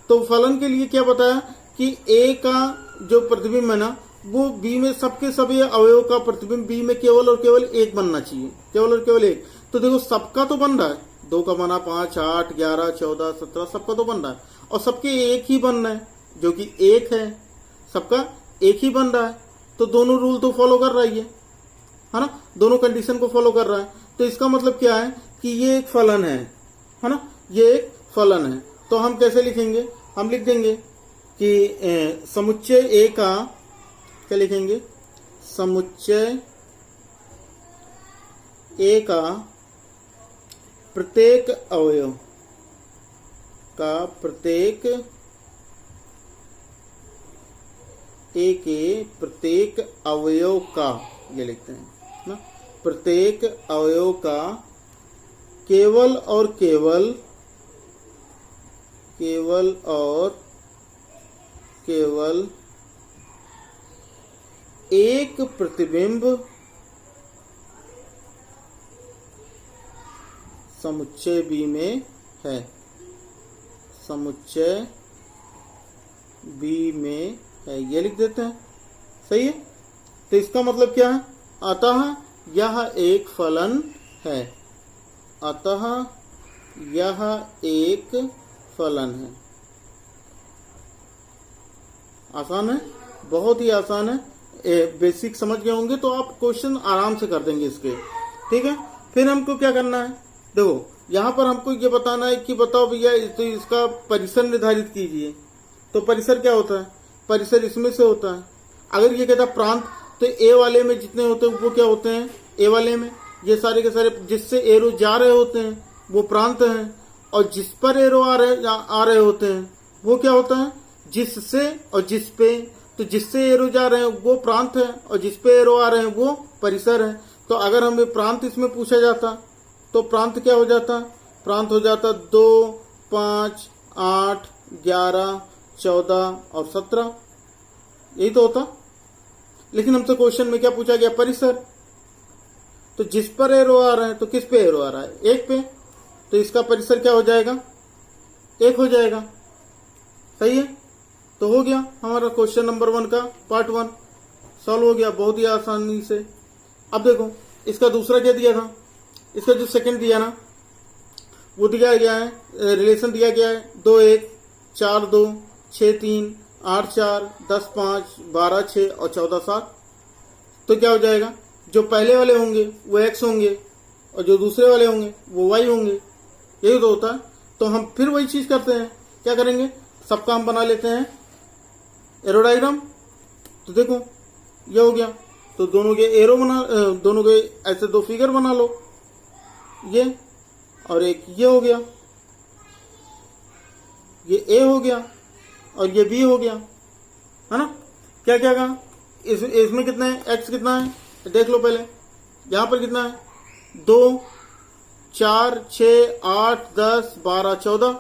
तो फलन के लिए क्या बताया कि ए का जो प्रतिबिंब है ना, वो बी में सबके सभी अवयव का प्रतिबिंब बी में केवल और केवल एक बनना चाहिए, केवल और केवल एक। तो देखो सबका तो बन रहा है, 2 का बना 5, 8, 11, 14, 17, सबका तो बन रहा है, और सबके एक ही बन रहा है जो कि 1 है, सबका एक ही बन रहा है। तो दोनों रूल तो फॉलो कर रही है ना, दोनों कंडीशन को फॉलो कर रहा है। तो इसका मतलब क्या है कि ये एक फलन है ना, ये एक फलन है। तो हम कैसे लिखेंगे, हम लिख देंगे कि समुच्चय ए का, क्या लिखेंगे, समुच्चय ए का प्रत्येक अवयव का, प्रत्येक ए के प्रत्येक अवयव का, ये लिखते हैं ना, प्रत्येक अवयव का केवल और केवल, केवल और केवल एक प्रतिबिंब समुच्चय बी में है, समुच्चय बी में है, ये लिख देते हैं। सही है। तो इसका मतलब क्या है, अतः यह एक फलन है, अतः यह एक फलन है। आसान है, बहुत ही आसान है। बेसिक समझ गए होंगे तो आप क्वेश्चन आराम से कर देंगे इसके। ठीक है। फिर हमको क्या करना है, देखो यहाँ पर हमको ये बताना है कि बताओ भैया तो इसका परिसर निर्धारित कीजिए। तो परिसर क्या होता है, परिसर इसमें से होता है। अगर ये कहता प्रांत, तो ए वाले में जितने होते हैं वो क्या होते हैं, ए वाले में ये सारे के सारे जिससे एरो जा रहे होते हैं वो प्रांत हैं, और जिस पर एरो आ रहे होते हैं वो क्या होता है, जिससे और जिस पे। तो जिससे एरो जा रहे हैं वो प्रांत है, और जिस पे एरो आ रहे हैं वो परिसर है। तो अगर हमें प्रांत इसमें पूछा जाता तो प्रांत क्या हो जाता, प्रांत हो जाता 2, 5, 8, 11, 14 और 17, यही तो होता। लेकिन हमसे क्वेश्चन में क्या पूछा गया, परिसर। तो जिस पर एरो आ रहा है तो किस पे एरो आ रहा है, एक पे, तो इसका परिसर क्या हो जाएगा, 1 हो जाएगा। सही है। तो हो गया हमारा क्वेश्चन नंबर 1 का पार्ट 1 सॉल्व हो गया बहुत ही आसानी से। अब देखो इसका दूसरा क्या दिया था, इसका जो सेकंड दिया ना वो दिया गया है, रिलेशन दिया गया है 2, 1, 4, 2, 6, 3, 8, 4, 10, 5, 12, 6 और 14, 7। तो क्या हो जाएगा, जो पहले वाले होंगे वो x होंगे और जो दूसरे वाले होंगे वो y होंगे, यही तो होता है। तो हम फिर वही चीज करते हैं, क्या करेंगे, सबका हम बना लेते हैं एरो डायग्राम। तो देखो ये हो गया, तो दोनों के एरो बना, दोनों के ऐसे 2 फिगर बना लो, ये और एक ये हो गया, ये ए हो गया और ये बी हो गया, है ना। क्या क्या कहा, इसमें कितना है, एक्स कितना है देख लो पहले। यहां पर कितना है, 2, 4, 6, 8, 10, 12, 14,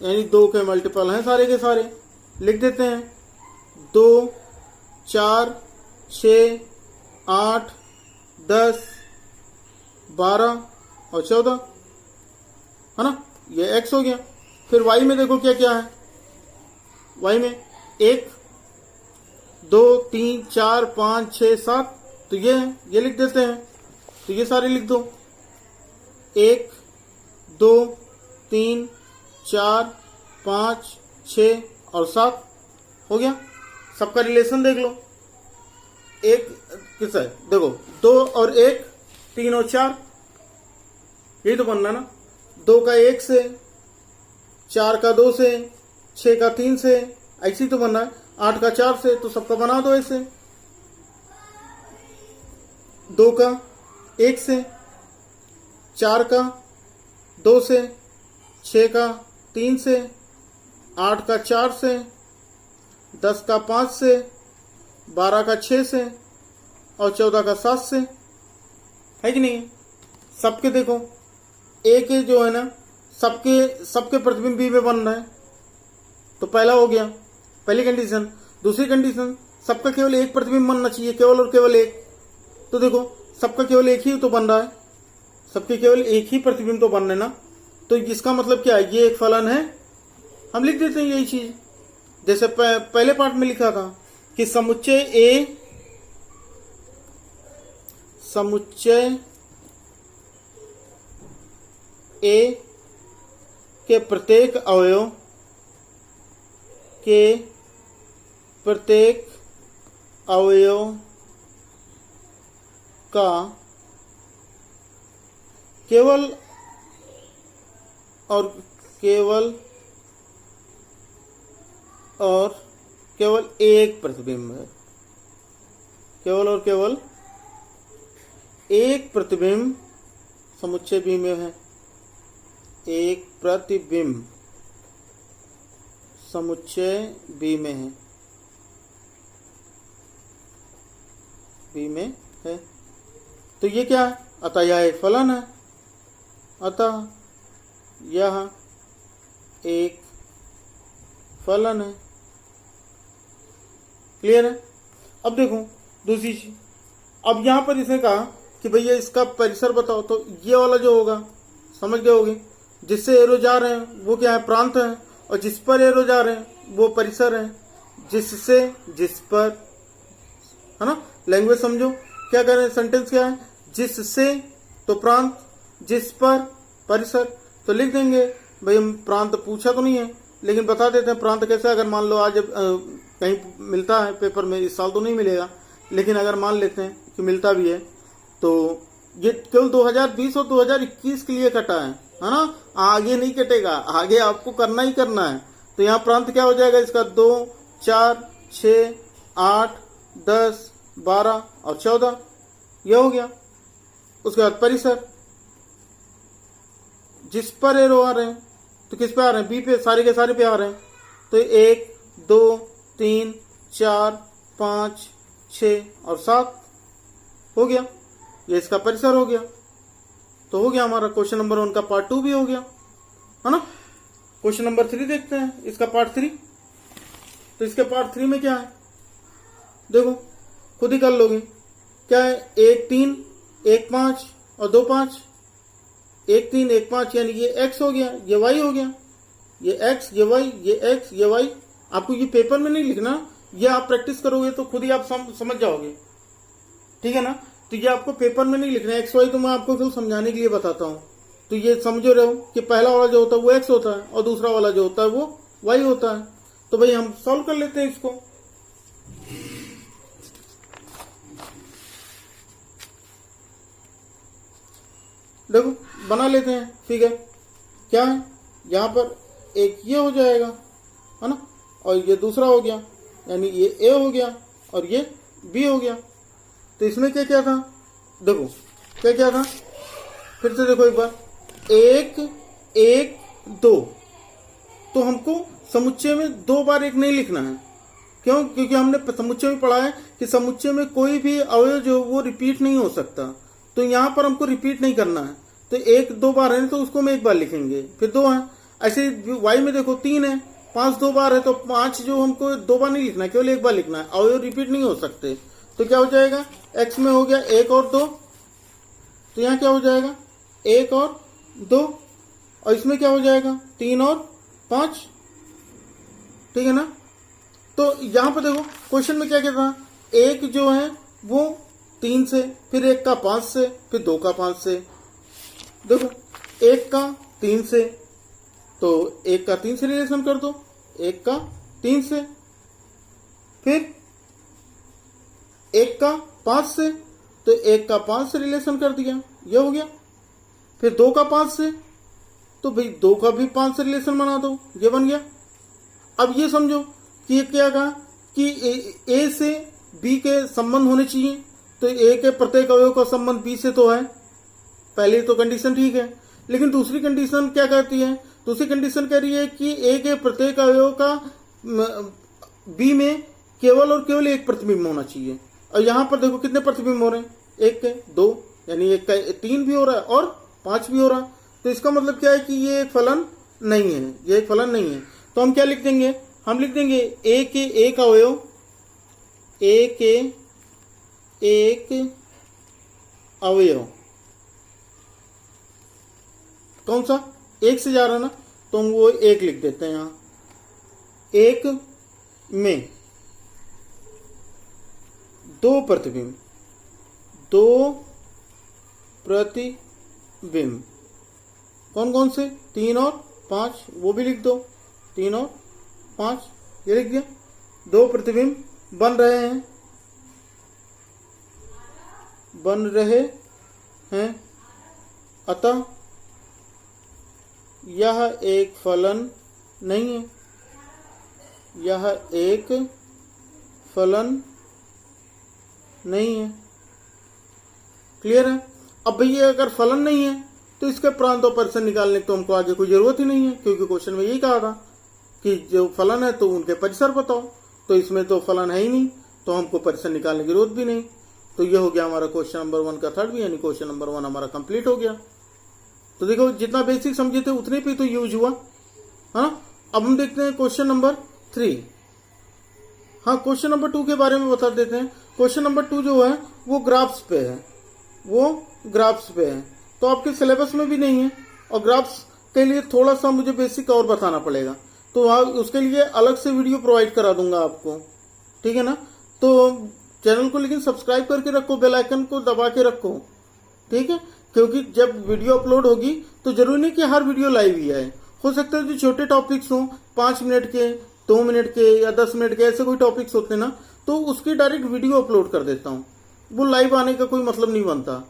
यानी 2 के मल्टीपल हैं सारे के सारे। लिख देते हैं 2, 4, 6, 8, 10, 12 और 14, है ना। ये x हो गया। फिर y में देखो क्या क्या है, y में 1, 2, 3, 4, 5, 6, 7, तो ये है, ये लिख देते हैं। तो ये सारे लिख दो, 1, 2, 3, 4, 5, 6 और 7 हो गया। सबका रिलेशन देख लो, एक किस है, देखो 2 और 1, 3 और 4, यही तो बनना ना। 2 का 1 से, 4 का 2 से, 6 का 3 से, ऐसी तो बनना है। 8 का 4 से, तो सबका बना दो ऐसे। 2 का 1 से, 4 का 2 से, 6 का 3 से, 8 का 4 से, 10 का 5 से, 12 का 6 से और 14 का 7 से, है कि नहीं। सबके देखो एक जो है ना सबके सबके प्रतिबिंब बी में बन रहे हैं, तो पहला हो गया, पहली कंडीशन। दूसरी कंडीशन, सबका केवल एक प्रतिबिंब बनना चाहिए, केवल और केवल एक। तो देखो सबका केवल एक ही तो बन रहा है, सबके केवल एक ही प्रतिबिंब तो बन रहे ना, तो इसका मतलब क्या है, ये एक फलन है। हम लिख देते हैं यही चीज, जैसे पहले पार्ट में लिखा था कि समुच्चय ए के प्रत्येक अवयव का केवल एक प्रतिबिंब है, केवल और केवल एक प्रतिबिंब समुच्चय बी में है, एक प्रतिबिंब समुच्चय बी में है, बी में है। तो ये क्या है, अतः यह एक फलन है, अतः यह एक फलन है। क्लियर है। अब देखो दूसरी चीज, अब यहां पर इसने कहा कि भैया इसका परिसर बताओ, तो ये वाला जो होगा समझ गए होगे, जिससे एरो जा रहे हैं वो क्या है, प्रांत है, और जिस पर एरो जा रहे हैं वो परिसर है, जिससे जिस पर, है ना। लैंग्वेज समझो क्या कह रहे हैं, सेंटेंस क्या है, जिससे तो प्रांत, जिस पर परिसर। तो लिख देंगे भाई, हम प्रांत पूछा तो नहीं है लेकिन बता देते हैं प्रांत कैसे। अगर मान लो आज कहीं मिलता है पेपर में, इस साल तो नहीं मिलेगा लेकिन अगर मान लेते हैं कि मिलता भी है, तो ये केवल 2020 और 2021 के लिए कटा है ना, आगे नहीं कटेगा, आगे आपको करना ही करना है। तो यहाँ प्रांत क्या हो जाएगा इसका, 2, 4, 6, 8, 10, 12 और 14, यह हो गया। उसके बाद परिसर, जिस पर एरो आ रहे हैं, तो किस पे आ रहे हैं, बी पे, सारे के सारे पे आ रहे हैं। तो 1, 2, 3, 4, 5, 6 और 7 हो गया, ये इसका परिसर हो गया। तो हो गया हमारा क्वेश्चन नंबर 1 का पार्ट 2 भी हो गया, है ना। क्वेश्चन नंबर 3 देखते हैं, इसका पार्ट 3। तो इसके पार्ट 3 में क्या है, देखो खुद ही कर लोगे। क्या है, 1, 3, 1, 5 और 2, 5। 1, 3, 1, 5 यानी ये x हो गया, ये y हो गया, ये x, ये y, ये x, ये y। आपको ये पेपर में नहीं लिखना, ये आप प्रैक्टिस करोगे तो खुद ही आप समझ जाओगे, ठीक है ना। तो ये आपको पेपर में नहीं लिखना है, एक्स वाई तो मैं आपको फिर समझाने के लिए बताता हूँ। तो ये समझो रहे हो कि पहला वाला जो होता है वो x होता है और दूसरा वाला जो होता है वो y होता है। तो भाई हम सॉल्व कर लेते हैं इसको। देखो बना लेते हैं फिगर। क्या है, यहाँ पर एक ये हो जाएगा, है ना, और ये दूसरा हो गया, यानी ये ए हो गया और ये बी हो गया। तो इसमें क्या क्या था, देखो क्या क्या था, फिर से देखो एक बार, 1, 1, 2। तो हमको समुच्चय में 2 बार 1 नहीं लिखना है। क्यों, क्योंकि हमने समुच्चय में पढ़ा है कि समुच्चय में कोई भी अवयव जो वो रिपीट नहीं हो सकता। तो यहाँ पर हमको रिपीट नहीं करना है। तो 1, 2 बार है तो उसको हम 1 बार लिखेंगे, फिर 2 है। ऐसे y में देखो 3 है, 5 2 बार है तो 5 जो हमको 2 बार नहीं लिखना है, केवल 1 बार लिखना है। अवयव रिपीट नहीं हो सकते। तो क्या हो जाएगा, x में हो गया 1 और 2, तो यहाँ क्या हो जाएगा 1 और 2, और इसमें क्या हो जाएगा 3 और 5, ठीक है ना। तो यहाँ पर देखो क्वेश्चन में क्या कहता है, 1 जो है वो 3 से, फिर 1 का 5 से, फिर 2 का 5 से। देखो 1 का 3 से, तो 1 का 3 से रिलेशन कर दो, 1 का 3 से, फिर 1 का 5 से, तो 1 का 5 से रिलेशन कर दिया, ये हो गया। फिर 2 का 5 से, तो भाई 2 का भी 5 से रिलेशन बना दो, ये बन गया। अब ये समझो कि ये क्या कहा कि ए से बी के संबंध होने चाहिए, तो ए के प्रत्येक अवयव का संबंध बी से तो है, पहली तो कंडीशन ठीक है। लेकिन दूसरी कंडीशन क्या कहती है, दूसरी कंडीशन कह रही है कि ए के प्रत्येक अवयव का बी में केवल और केवल एक प्रतिबिंब होना चाहिए। और यहां पर देखो कितने प्रतिबिंब हो रहे हैं, 1 के 2, यानी 1 का 3 भी हो रहा है और 5 भी हो रहा है। तो इसका मतलब क्या है कि ये एक फलन नहीं है, ये एक फलन नहीं है। तो हम क्या लिख देंगे, हम लिख देंगे ए के एक अवयव, ए के एक अवयव कौन सा, एक से जा रहा ना, तो हम वो एक लिख देते हैं यहां। एक में दो प्रतिबिंब, दो प्रतिबिंब कौन कौन से, 3 और 5, वो भी लिख दो, 3 और 5 ये लिख दिया। दो प्रतिबिंब बन रहे हैं, अतः यह एक फलन नहीं है, यह एक फलन नहीं है। क्लियर है। अब भैया अगर फलन नहीं है तो इसके प्रांत और परिसर निकालने की तो हमको आगे कोई जरूरत ही नहीं है, क्योंकि क्वेश्चन में यही कहा था कि जो फलन है तो उनके परिसर बताओ, तो इसमें तो फलन है ही नहीं, तो हमको परिसर निकालने की जरूरत भी नहीं। तो ये हो गया हमारा क्वेश्चन नंबर 1 का थर्ड भी, यानी क्वेश्चन नंबर 1 हमारा कंप्लीट हो गया। तो देखो जितना बेसिक समझे थे उतने पे तो यूज हुआ, हाँ। अब हम देखते हैं क्वेश्चन नंबर 3। हाँ, क्वेश्चन नंबर 2 के बारे में बता देते हैं। क्वेश्चन नंबर 2 जो है वो ग्राफ्स पे है, वो ग्राफ्स पे है, तो आपके सिलेबस में भी नहीं है, और ग्राफ्स के लिए थोड़ा सा मुझे बेसिक और बताना पड़ेगा, तो उसके लिए अलग से वीडियो प्रोवाइड करा दूंगा आपको, ठीक है ना। तो चैनल को लेकिन सब्सक्राइब करके रखो, बेल आइकन को दबा के रखो, ठीक है, क्योंकि जब वीडियो अपलोड होगी तो जरूरी नहीं कि हर वीडियो लाइव ही आए, हो सकता है जो छोटे टॉपिक्स हों 5 मिनट के, 2 मिनट के या 10 मिनट के, ऐसे कोई टॉपिक्स होते हैं ना, तो उसकी डायरेक्ट वीडियो अपलोड कर देता हूँ, वो लाइव आने का कोई मतलब नहीं बनता,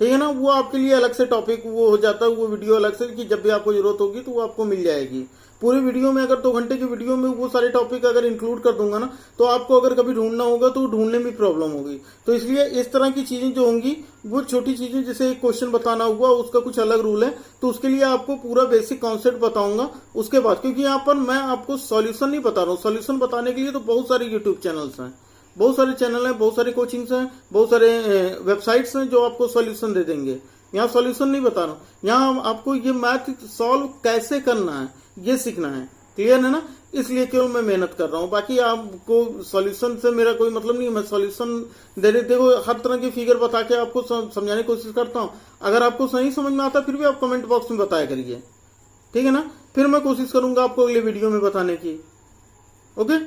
ठीक है ना। वो आपके लिए अलग से टॉपिक वो हो जाता है, वो वीडियो अलग से, कि जब भी आपको जरूरत होगी तो वो आपको मिल जाएगी। पूरी वीडियो में अगर 2 घंटे की वीडियो में वो सारे टॉपिक अगर इंक्लूड कर दूंगा ना, तो आपको अगर कभी ढूंढना होगा तो ढूंढने में प्रॉब्लम होगी। तो इसलिए इस तरह की चीजें जो होंगी वो छोटी चीजें, जैसे एक क्वेश्चन बताना हुआ उसका कुछ अलग रूल है, तो उसके लिए आपको पूरा बेसिक कॉन्सेप्ट बताऊंगा उसके बाद, क्योंकि यहाँ पर मैं आपको सॉल्यूशन नहीं बता रहा हूँ। सॉल्यूशन बताने के लिए तो बहुत सारे यूट्यूब चैनल्स हैं, बहुत सारे चैनल हैं, बहुत सारे कोचिंग्स हैं, बहुत सारे वेबसाइट्स हैं जो आपको सॉल्यूशन दे देंगे। यहाँ सॉल्यूशन नहीं बता रहा हूँ, यहाँ आपको ये मैथ सॉल्व कैसे करना है ये सीखना है। क्लियर है ना, इसलिए केवल मैं मेहनत कर रहा हूँ, बाकी आपको सॉल्यूशन से मेरा कोई मतलब नहीं। मैं सॉल्यूशन देखो हर तरह की फिगर बता के आपको समझाने की कोशिश करता हूँ। अगर आपको सही समझ में आता फिर भी आप कमेंट बॉक्स में बताया करिए, ठीक है ना, फिर मैं कोशिश करूंगा आपको अगले वीडियो में बताने की। ओके,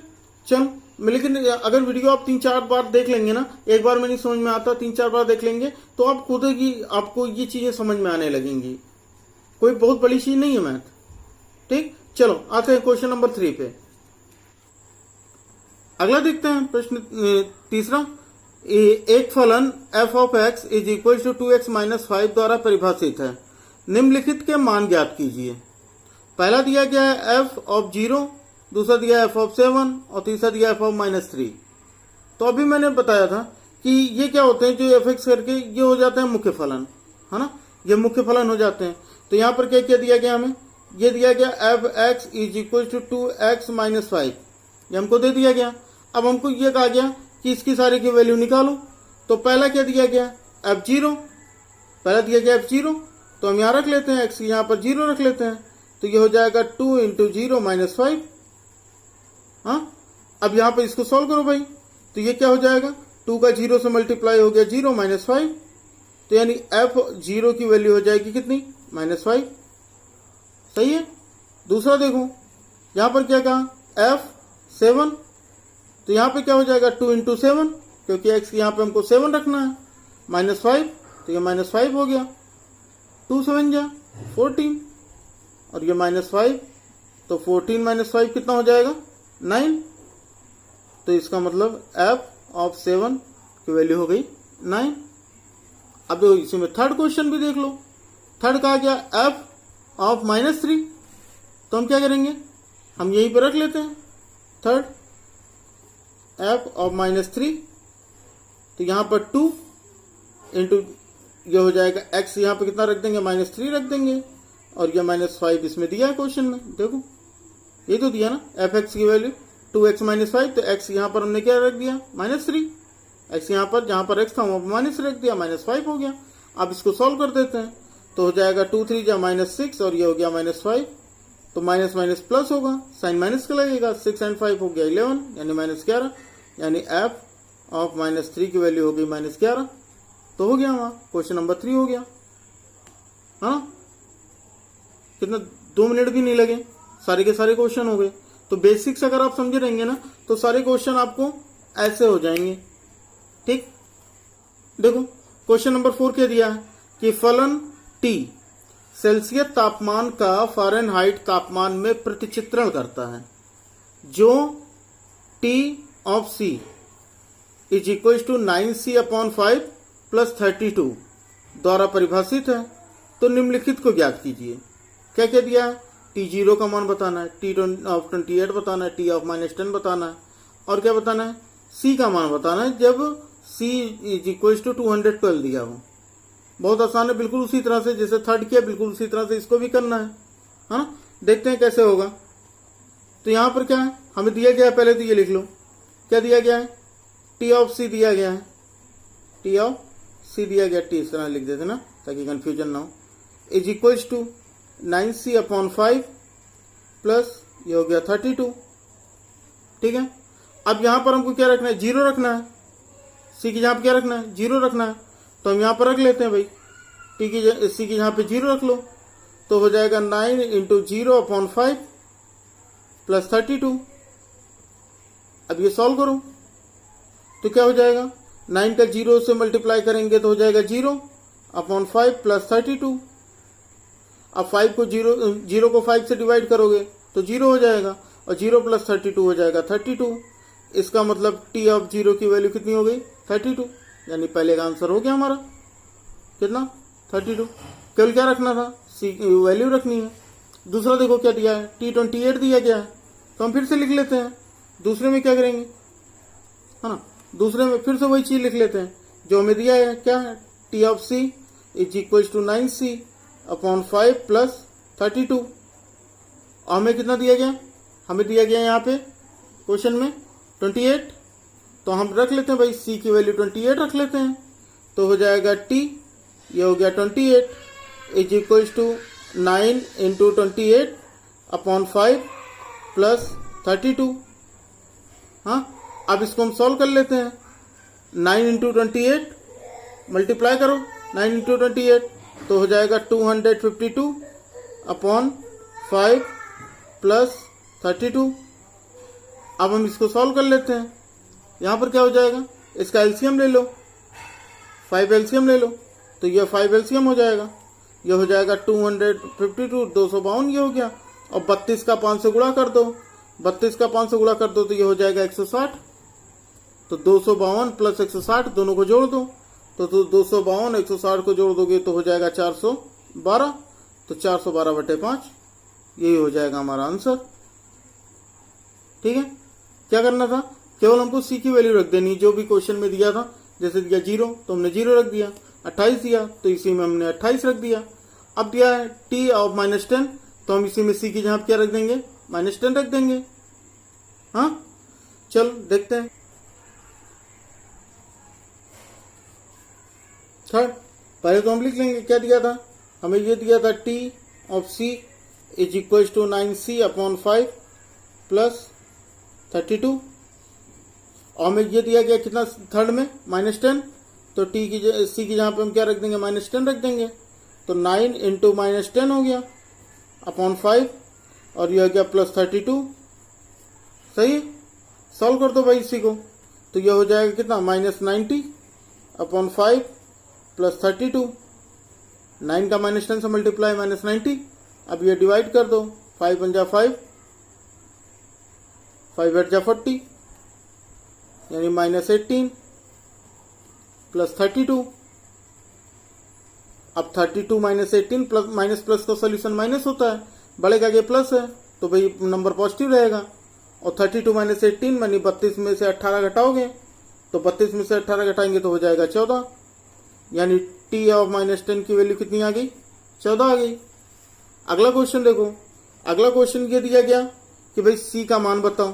चल, लेकिन अगर वीडियो आप 3-4 बार देख लेंगे ना, एक बार में नहीं समझ में आता, 3-4 बार देख लेंगे तो आप खुद ही आपको ये चीजें समझ में आने लगेंगी। कोई बहुत बड़ी चीज नहीं है मैथ, ठीक। चलो आते हैं क्वेश्चन नंबर 3 पे। अगला देखते हैं प्रश्न तीसरा। एक फलन f of x is equal to 2x minus 5 द्वारा परिभाषित है, निम्नलिखित के मान ज्ञात कीजिए। पहला दिया गया है f ऑफ 0, दूसरा दिया f ऑफ 7 और तीसरा दिया f ऑफ -3। तो अभी मैंने बताया था कि ये क्या होते हैं, जो fx करके ये हो जाते हैं मुख्य फलन, है ना, ये मुख्य फलन हो जाते हैं। तो यहां पर क्या क्या दिया गया हमें, ये दिया गया f(x) is equal to 2x minus 5, ये हमको दे दिया गया। अब हमको ये कहा गया कि इसकी सारी की वैल्यू निकालो। तो पहला क्या दिया गया, f0, पहला दिया गया f0, तो हम यहां रख लेते हैं, x यहां पर 0 रख लेते हैं, तो ये हो जाएगा 2 इंटू 0 माइनस 5। हाँ, अब यहां पर इसको सॉल्व करो भाई, तो ये क्या हो जाएगा, 2 का 0 से मल्टीप्लाई हो गया 0 माइनस 5, तो यानी f0 की वैल्यू हो जाएगी कितनी, -5। सही है। दूसरा देखो, यहां पर क्या कहा, f7, तो यहां पे क्या हो जाएगा 2 इंटू 7, क्योंकि x यहां पे हमको 7 रखना है, -5, तो ये -5 हो गया, 2 7 जा 14, और ये -5, तो 14 माइनस 5 कितना हो जाएगा, 9। तो इसका मतलब f ऑफ 7 की वैल्यू हो गई 9। अब देखो इसी में थर्ड क्वेश्चन भी देख लो। थर्ड कहा गया f ऑफ -3, तो हम क्या करेंगे, हम यहीं पर रख लेते हैं थर्ड, f ऑफ -3, तो यहां पर 2 इंटू ये हो जाएगा x, यहां पर कितना रख देंगे, -3 रख देंगे, और ये -5 इसमें दिया है क्वेश्चन में, देखो ये तो दिया ना, f(x) की वैल्यू 2x माइनस 5, तो x यहां पर हमने क्या रख दिया, -3, x यहां पर जहां पर x था वहां पर -3 रख दिया, -5 हो गया। अब इसको सॉल्व कर देते हैं, तो हो जाएगा 2 3 जा -6 और ये हो गया -5, तो माइनस माइनस प्लस होगा, साइन माइनस का लगेगा, 6 एंड 5 हो गया 11 यानी -11, यानी एफ ऑफ -3 की वैल्यू हो गई -11। तो हो गया वहां क्वेश्चन नंबर 3 हो गया। हाँ कितना 2 मिनट भी नहीं लगे, सारे के सारे क्वेश्चन हो गए। तो बेसिक्स अगर आप समझे रहेंगे ना तो सारे क्वेश्चन आपको ऐसे हो जाएंगे। ठीक, देखो क्वेश्चन नंबर 4 क्या दिया है कि फलन टी सेल्सियस तापमान का फ़ारेनहाइट तापमान में प्रतिचित्रण करता है, जो T of C is equal to 9c/5 plus 32 द्वारा परिभाषित है। तो निम्नलिखित को ज्ञात कीजिए। क्या क्या दिया है? T0 का मान बताना है, T ऑफ 28 बताना है, T ऑफ -10 बताना है, और क्या बताना है? C का मान बताना है जब C इज इक्वल टू 212 दिया हो। बहुत आसान है, बिल्कुल उसी तरह से जैसे थर्ड किया बिल्कुल उसी तरह से इसको भी करना है। हाँ देखते हैं कैसे होगा। तो यहां पर क्या है हमें दिया गया है, पहले तो ये लिख लो क्या दिया गया है, T ऑफ C दिया गया है, T ऑफ C दिया गया, T इस तरह लिख देते ना ताकि कंफ्यूजन ना हो, is equal to 9c/5 plus ये हो गया 32। ठीक है, अब यहां पर हमको क्या रखना है, 0 रखना है। C की जहां पर क्या रखना है, 0 रखना है, तो हम यहां पर रख लेते हैं भाई, C की जहां पे 0 रख लो, तो हो जाएगा 9 इंटू 0/5 प्लस 32। अब ये सॉल्व करो तो क्या हो जाएगा, 9 का 0 से मल्टीप्लाई करेंगे तो हो जाएगा 0/5 प्लस 32। अब 5 को 0 को 5 से डिवाइड करोगे तो 0 हो जाएगा, और 0 प्लस 32 हो जाएगा 32। इसका मतलब T ऑफ 0 की वैल्यू कितनी हो गई, 32, यानी पहले का आंसर हो गया हमारा कितना, 32। केवल क्या रखना था, C वैल्यू रखनी है। दूसरा देखो क्या दिया है, T28 दिया गया है, तो हम फिर से लिख लेते हैं। दूसरे में क्या करेंगे, है ना, दूसरे में फिर से वही चीज लिख लेते हैं जो हमें दिया है। क्या है, T of C is equal to 9c/5 plus 32। और हमें कितना दिया गया, हमें दिया गया यहाँ पे क्वेश्चन में 28, तो हम रख लेते हैं भाई C की वैल्यू 28 रख लेते हैं, तो हो जाएगा T, ये हो गया 28 is equal to 9 into 28/5 plus 32। हाँ अब इसको हम सॉल्व कर लेते हैं। 9 इंटू 28 मल्टीप्लाई करो, 9 इंटू 28 तो हो जाएगा 252/5 प्लस 32। अब हम इसको सॉल्व कर लेते हैं। यहां पर क्या हो जाएगा, इसका एलसीएम ले लो, 5 एलसीएम ले लो, तो ये 5 एलसीएम हो जाएगा, ये हो जाएगा 252, 252 ये हो गया, और 32 का 5 से गुणा कर दो, 32 का 5 से गुणा कर दो तो ये हो जाएगा 160। तो 252 प्लस 160 दोनों को जोड़ दो, तो 252 160 को जोड़ दोगे तो हो जाएगा 412, तो 412/5 यही हो जाएगा हमारा आंसर। ठीक है, क्या करना था, केवल हमको C की वैल्यू रख देनी, जो भी क्वेश्चन में दिया था। जैसे दिया 0 तो हमने 0 रख दिया, 28 दिया तो इसी में हमने 28 रख दिया। अब दिया है T ऑफ -10, तो हम इसी में C की जहां क्या रख देंगे, -10 रख देंगे। हाँ चलो देखते हैं। थर्ड, पहले तो हम लिख लेंगे क्या दिया था, हमें ये दिया था T of C is equal to 9c/5 plus 32, और हमें ये दिया गया कितना थर्ड में, -10, तो C की जहां पे हम क्या रख देंगे, -10 रख देंगे, तो 9 इंटू -10 हो गया /5, और ये हो गया प्लस 32। सही, सॉल्व कर दो भाई इसी को, तो ये हो जाएगा कितना, -90/5 प्लस 32। 9 का -10 से मल्टीप्लाई -90, अब ये डिवाइड कर दो, 5 × 5, 5 × 40 यानी -18 प्लस 32। अब 32 -18 प्लस माइनस प्लस का सोल्यूशन माइनस होता है, बड़े का आगे प्लस है तो भाई नंबर पॉजिटिव रहेगा, और 32 - 18 यानी 32 में से 18 घटाओगे, तो 32 में से 18 घटाएंगे तो हो जाएगा 14, यानी T ऑफ -10 की वैल्यू कितनी आ गई, 14 आ गई। अगला क्वेश्चन देखो, अगला क्वेश्चन ये दिया गया कि भाई C का मान बताओ।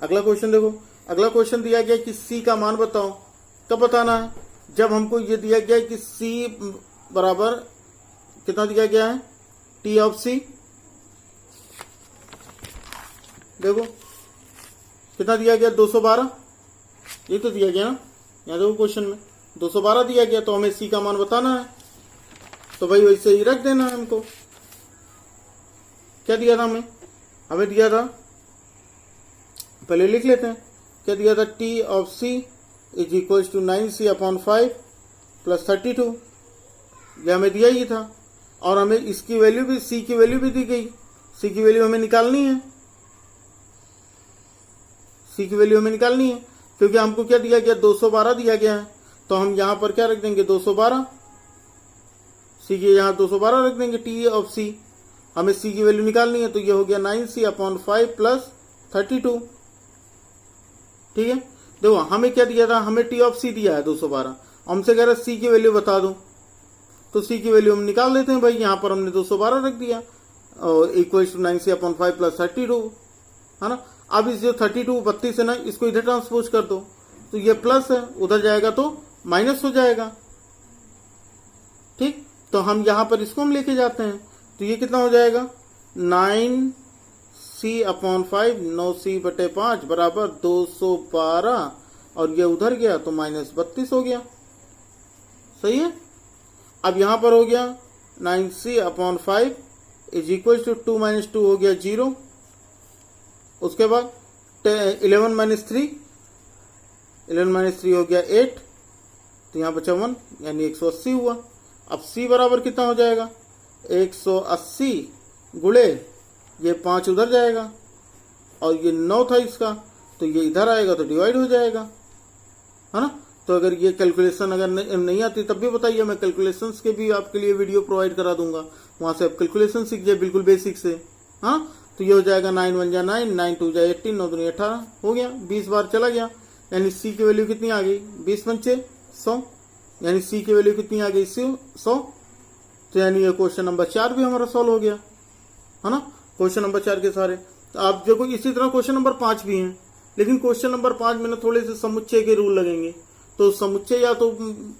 अगला क्वेश्चन देखो, अगला क्वेश्चन दिया गया कि C का मान बताओ। कब बताना है, जब हमको ये दिया गया कि C बराबर कितना दिया गया है, टी ऑफ सी, देखो कितना दिया गया 212, ये तो दिया गया ना, यहाँ देखो क्वेश्चन में 212 दिया गया, तो हमें सी का मान बताना है, तो भाई वैसे ही रख देना है हमको। क्या दिया था हमें दिया था, पहले लिख लेते हैं, क्या दिया था, T of C is equal to 9c/5 plus 32, ये हमें दिया ही था, और हमें इसकी वैल्यू भी, सी की वैल्यू भी दी गई, सी की वैल्यू हमें निकालनी है, सी की वैल्यू हमें निकालनी है, क्योंकि हमको क्या दिया गया, 212 दिया गया है, तो हम यहां पर क्या रख देंगे, 212, सी की यहां 212 रख देंगे, टी ऑफ सी, हमें सी की वैल्यू निकालनी है, तो ये हो गया 9c/5 प्लस 32, ठीक है। देखो हमें क्या दिया था, हमें टी ऑफ सी दिया है 212, हमसे कह रहा है सी की वैल्यू बता दो, तो सी की वैल्यू हम निकाल लेते हैं भाई, यहां पर हमने 212 रख दिया, और इक्वल टू 9c/5 प्लस 32, है ना। अब इस जो 32 32 है ना, इसको इधर ट्रांसपोज कर दो, तो ये प्लस है, उधर जाएगा तो माइनस हो जाएगा, ठीक। तो हम यहां पर इसको हम लेके जाते हैं, तो ये कितना हो जाएगा, 9c/5 9c/5 बराबर 212, और ये उधर गया तो -32 हो गया, सही है। अब यहां पर हो गया 9c/5 इज इक्वल टू 2 - 2 हो गया 0, उसके बाद 11 - 3 हो गया 8, तो यहां बचा 1, यानी 180 हुआ। अब c बराबर कितना हो जाएगा, 180 गुणे ये 5 उधर जाएगा, और ये 9 था इसका, तो ये इधर आएगा तो डिवाइड हो जाएगा, है ना। तो अगर ये कैलकुलेशन अगर नहीं आती तब भी बताइए, मैं कैलकुलेशंस के भी आपके लिए वीडियो प्रोवाइड करा दूंगा, वहां से आप कैलकुलेशन सीख जाए बिल्कुल बेसिक से, हाँ। तो ये हो जाएगा 9 1 जा 9, 9 2 जा 18, 9 2 18 हो गया, 20 बार चला गया, यानी सी की वैल्यू कितनी आ गई, 20 पंचे 100, यानी सी की वैल्यू कितनी आ गई, 100। तो यानी ये क्वेश्चन नंबर 4 भी हमारा सॉल्व हो गया, है ना, क्वेश्चन नंबर 4 के सारे। तो आप देखो इसी तरह क्वेश्चन नंबर 5 भी हैं, लेकिन क्वेश्चन नंबर 5 में ना थोड़े से समुच्चय के रूल लगेंगे, तो समुच्चय या तो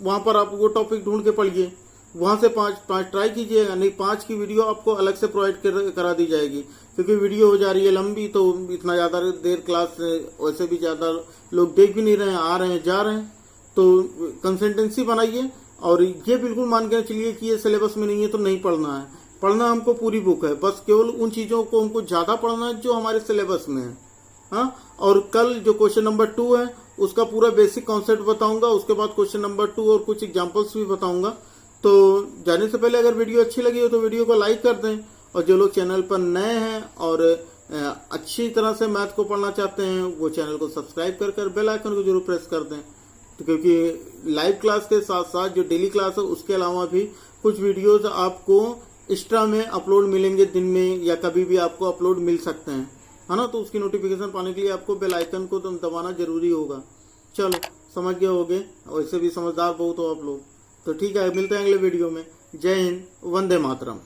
वहां पर आप वो टॉपिक ढूंढ के पढ़िए, वहां से 5 ट्राई कीजिएगा, नहीं 5 की वीडियो आपको अलग से प्रोवाइड करा दी जाएगी, क्योंकि वीडियो हो जा रही है लंबी, तो इतना ज्यादा देर क्लास वैसे भी ज्यादा लोग देख भी नहीं रहे हैं, आ रहे हैं जा रहे हैं, तो कंसिस्टेंसी बनाइए, और ये बिल्कुल मान के चलिए कि ये सिलेबस में नहीं है तो नहीं पढ़ना है, पढ़ना हमको पूरी बुक है, बस केवल उन चीजों को हमको ज्यादा पढ़ना है जो हमारे सिलेबस में है, हाँ। और कल जो क्वेश्चन नंबर 2 है उसका पूरा बेसिक कॉन्सेप्ट बताऊंगा, उसके बाद क्वेश्चन नंबर 2 और कुछ एग्जांपल्स भी बताऊंगा। तो जाने से पहले अगर वीडियो अच्छी लगी हो तो वीडियो को लाइक कर दें, और जो लोग चैनल पर नए हैं और अच्छी तरह से मैथ को पढ़ना चाहते हैं वो चैनल को सब्सक्राइब कर बेल आइकन को जरूर प्रेस कर दें, तो क्योंकि लाइव क्लास के साथ साथ जो डेली क्लास है उसके अलावा भी कुछ वीडियोज आपको एक्स्ट्रा में अपलोड मिलेंगे, दिन में या कभी भी आपको अपलोड मिल सकते हैं, है ना। तो उसकी नोटिफिकेशन पाने के लिए आपको बेल आइकन को दबाना जरूरी होगा। चलो समझ गए होगे, वैसे भी समझदार बहुत हो आप लोग, तो ठीक है, मिलते हैं अगले वीडियो में। जय हिंद, वंदे मातरम।